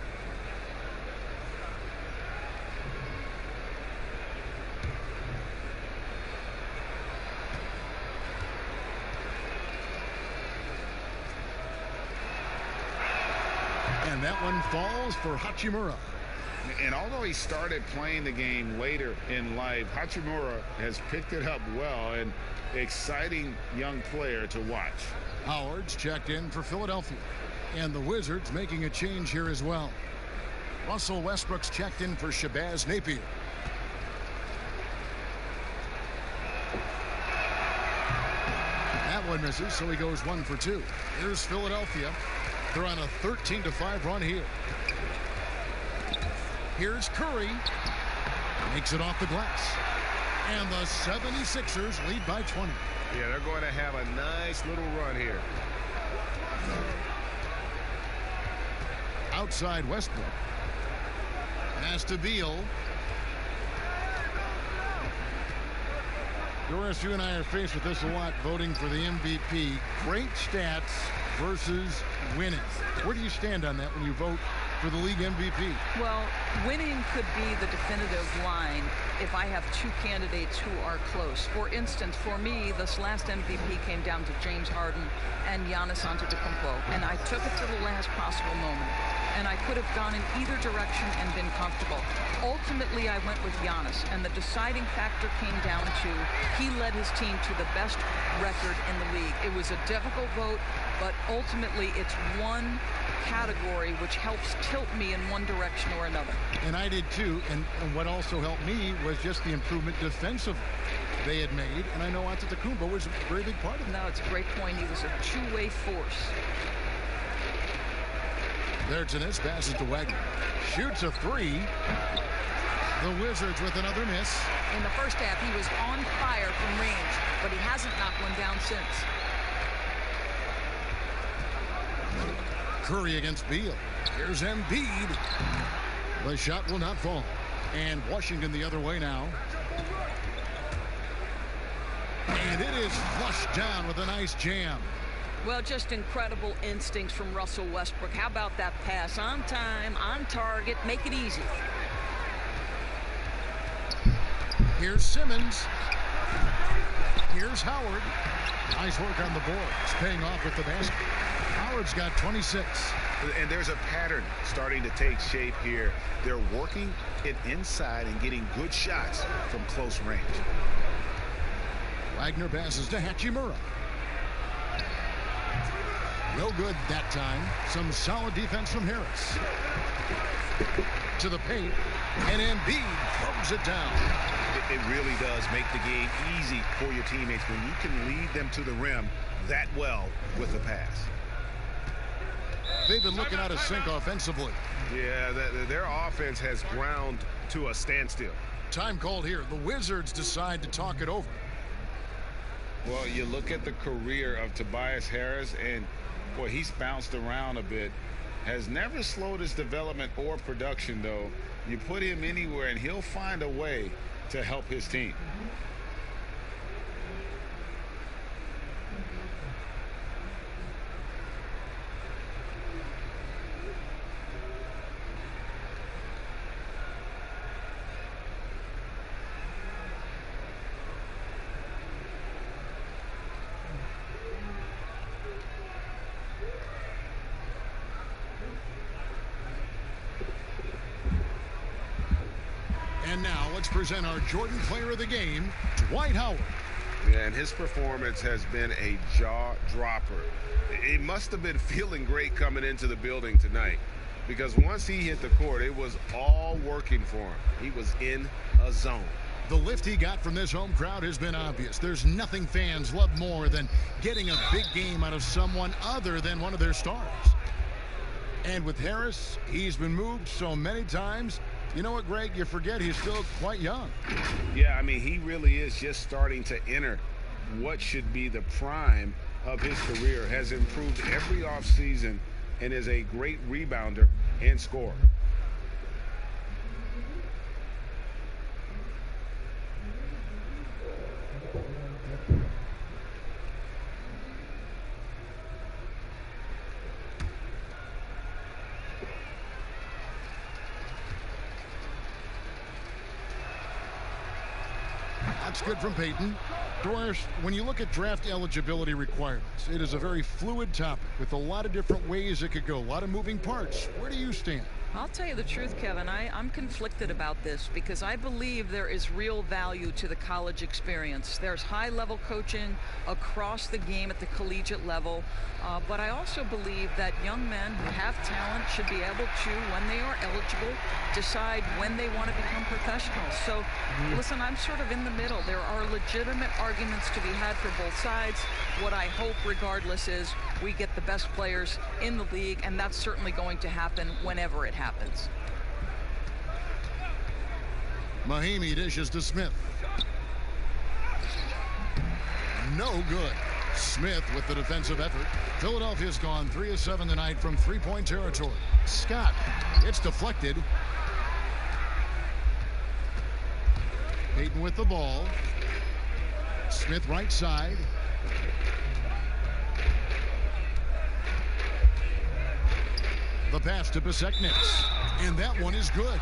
And that one falls for Hachimura. And although he started playing the game later in life, Hachimura has picked it up well, and exciting young player to watch. Howard's checked in for Philadelphia, and the Wizards making a change here as well. Russell Westbrook's checked in for Shabazz Napier. That one misses, so he goes 1 for 2. Here's Philadelphia. They're on a 13-5 run here. Here's Curry. Makes it off the glass. And the 76ers lead by 20. Yeah, they're going to have a nice little run here. Outside Westbrook. Pass to Beal. Doris, you and I are faced with this a lot, voting for the MVP. Great stats versus winning. Where do you stand on that when you vote for the league MVP? Well, winning could be the definitive line if I have two candidates who are close. For instance, for me, this last MVP came down to James Harden and Giannis Antetokounmpo, and I took it to the last possible moment. And I could have gone in either direction and been comfortable. Ultimately, I went with Giannis, and the deciding factor came down to he led his team to the best record in the league. It was a difficult vote, but ultimately it's one category which helps tilt me in one direction or another. And I did too, and what also helped me was just the improvement defensively they had made, and I know Antetokounmpo was a very big part of it. No, it's a great point. He was a two-way force. There's Tennis, passes to Wagner. Shoots a three. The Wizards with another miss. In the first half, he was on fire from range, but he hasn't knocked one down since. Curry against Beal. Here's Embiid. The shot will not fall. And Washington the other way now. And it is flushed down with a nice jam. Well, just incredible instincts from Russell Westbrook. How about that pass? On time, on target, make it easy. Here's Simmons. Here's Howard. Nice work on the boards, paying off with the basket. Howard's got 26. And there's a pattern starting to take shape here. They're working it inside and getting good shots from close range. Wagner passes to Hachimura. No good that time. Some solid defense from Harris. To the paint, and Embiid throws it down. It really does make the game easy for your teammates when you can lead them to the rim that well with the pass. They've been looking out of sync offensively. Yeah, their offense has ground to a standstill. Time called here. The Wizards decide to talk it over. Well, you look at the career of Tobias Harris, and boy, he's bounced around a bit. Has never slowed his development or production, though. You put him anywhere, and he'll find a way to help his team. And now let's present our Jordan Player of the Game, Dwight Howard. Yeah, and his performance has been a jaw dropper. He must have been feeling great coming into the building tonight, because once he hit the court, it was all working for him. He was in a zone. The lift he got from this home crowd has been obvious. There's nothing fans love more than getting a big game out of someone other than one of their stars. And with Harris, he's been moved so many times. You know what, Greg? You forget he's still quite young. Yeah, I mean, he really is just starting to enter what should be the prime of his career. Has improved every offseason and is a great rebounder and scorer. That's good from Peyton. Doris, when you look at draft eligibility requirements, it is a very fluid topic with a lot of different ways it could go, a lot of moving parts. Where do you stand? I'll tell you the truth, Kevin. I'm conflicted about this because I believe there is real value to the college experience. There's high-level coaching across the game at the collegiate level, but I also believe that young men who have talent should be able to, when they are eligible, decide when they want to become professionals. So, listen, I'm sort of in the middle. There are legitimate arguments to be had for both sides. What I hope, regardless, is we get the best players in the league, and that's certainly going to happen whenever it happens. Mahinmi dishes to Smith. No good. Smith with the defensive effort. Philadelphia's gone 3 of 7 tonight from three-point territory. Scott, it's deflected. Peyton with the ball. Smith right side. The pass to Beseknitz. And that one is good.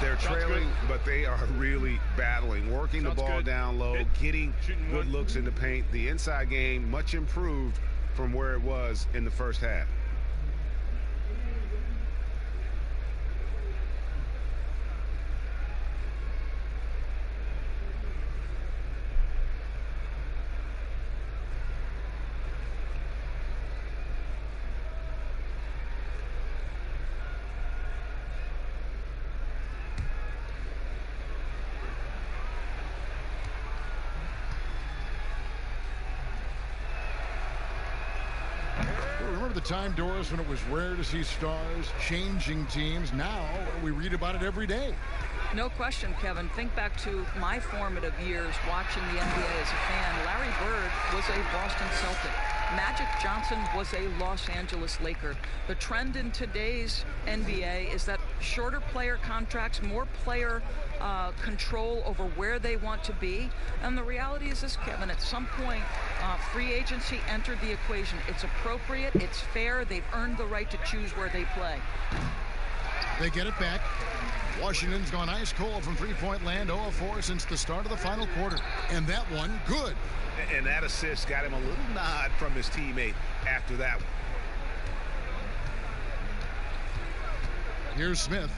They're trailing, but they are really battling, working the ball down low, getting good looks in the paint. The inside game much improved from where it was in the first half. Remember the time, Doris, when it was rare to see stars changing teams? Now we read about it every day. No question, Kevin. Think back to my formative years watching the NBA as a fan. Larry Bird was a Boston Celtic. Magic Johnson was a Los Angeles Laker. The trend in today's NBA is that shorter player contracts, more player control over where they want to be. And the reality is this, Kevin, at some point, free agency entered the equation. It's appropriate, it's fair, they've earned the right to choose where they play. They get it back. Washington's gone ice cold from three-point land, 0 of 4 since the start of the final quarter. And that one, good. And that assist got him a little nod from his teammate after that one. Here's Smith.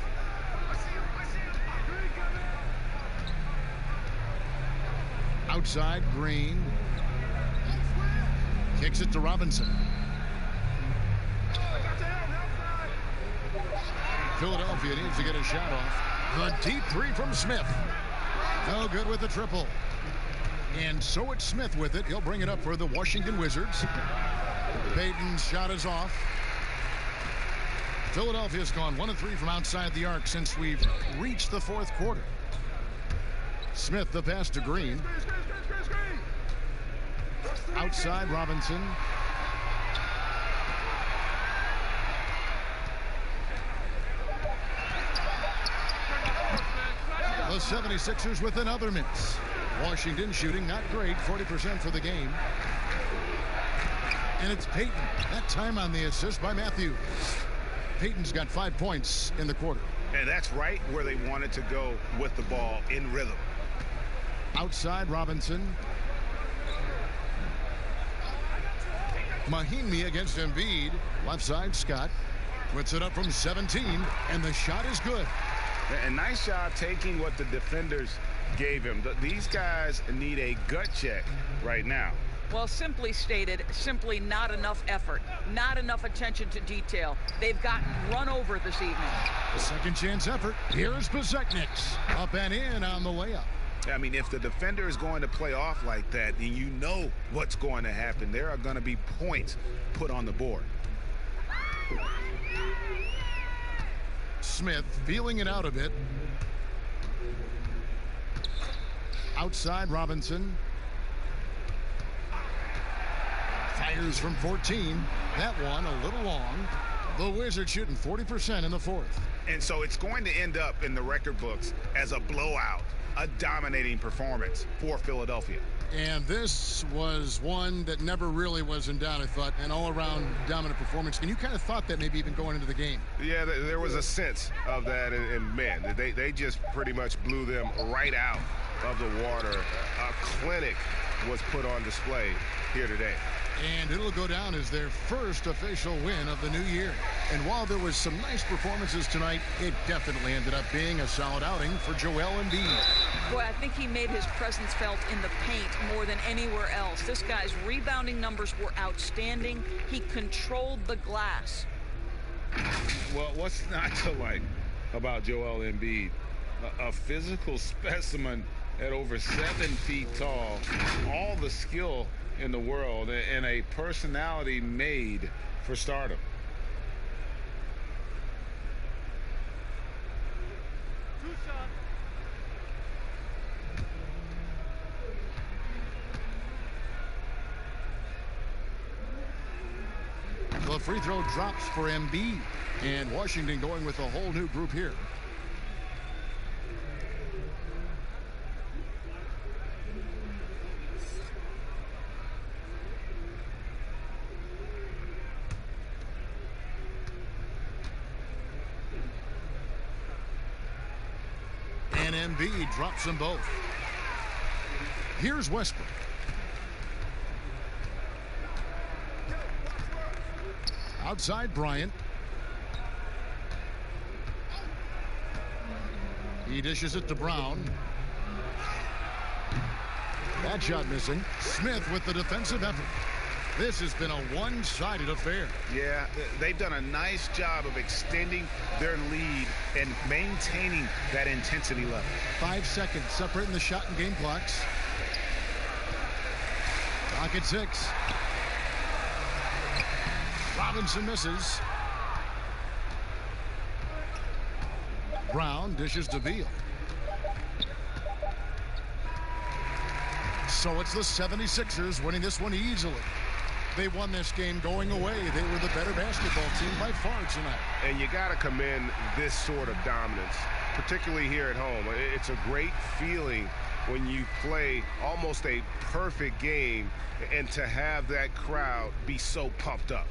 Outside, Green. Kicks it to Robinson. Philadelphia needs to get a shot off. The deep three from Smith. No good with the triple. And so it's Smith with it. He'll bring it up for the Washington Wizards. Payton's shot is off. Philadelphia's gone 1 of 3 from outside the arc since we've reached the fourth quarter. Smith, the pass to Green. Outside, Robinson. The 76ers with another miss. Washington shooting not great, 40% for the game. And it's Payton, that time on the assist by Matthews. Payton's got 5 points in the quarter. And that's right where they wanted to go with the ball, in rhythm. Outside, Robinson. Mahinmi against Embiid. Left side, Scott. Puts it up from 17, and the shot is good. A nice job taking what the defenders gave him. These guys need a gut check right now. Well, simply stated, simply not enough effort, not enough attention to detail. They've gotten run over this evening. A second chance effort. Here's Beseknitz. Up and in on the layup. I mean, if the defender is going to play off like that, then you know what's going to happen. There are going to be points put on the board. Smith feeling it out a bit. Outside, Robinson. Fires from 14. That one a little long. The Wizards shooting 40% in the fourth. And so it's going to end up in the record books as a blowout, a dominating performance for Philadelphia. And this was one that never really was in doubt, I thought, an all-around dominant performance. And you kind of thought that maybe even going into the game. Yeah, there was a sense of that, and man, they just pretty much blew them right out of the water. A clinic was put on display here today. And it'll go down as their first official win of the new year. And while there was some nice performances tonight, it definitely ended up being a solid outing for Joel Embiid. Boy, I think he made his presence felt in the paint more than anywhere else. This guy's rebounding numbers were outstanding. He controlled the glass. Well, what's not to like about Joel Embiid? A physical specimen at over 7 feet tall, all the skill in the world, and a personality made for stardom. The free throw drops for Embiid, and Washington going with a whole new group here. And Embiid drops them both. Here's Westbrook. Outside Bryant. He dishes it to Brown. That shot missing. Smith with the defensive effort. This has been a one-sided affair. Yeah, they've done a nice job of extending their lead and maintaining that intensity level. 5 seconds separating the shot and game clocks. Clock at 6. Robinson misses. Brown dishes to Beal. So it's the 76ers winning this one easily. They won this game going away. They were the better basketball team by far tonight. And you got to commend this sort of dominance, particularly here at home. It's a great feeling when you play almost a perfect game and to have that crowd be so pumped up.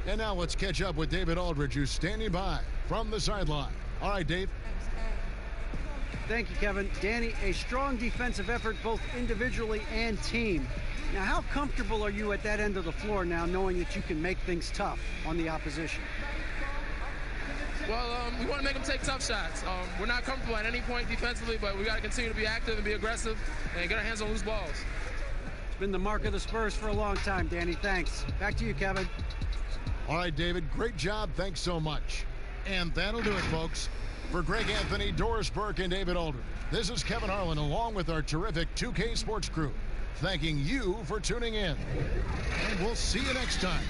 And now let's catch up with David Aldridge, who's standing by from the sideline. All right, Dave. Thank you, Kevin. Danny, a strong defensive effort both individually and team. Now, how comfortable are you at that end of the floor now, knowing that you can make things tough on the opposition? Well, we want to make them take tough shots. We're not comfortable at any point defensively, but we got to continue to be active and be aggressive and get our hands on loose balls. It's been the mark of the Spurs for a long time, Danny. Thanks. Back to you, Kevin. All right, David, great job. Thanks so much. And that'll do it, folks. For Greg Anthony, Doris Burke, and David Aldridge, this is Kevin Harlan along with our terrific 2K Sports crew, thanking you for tuning in. And we'll see you next time.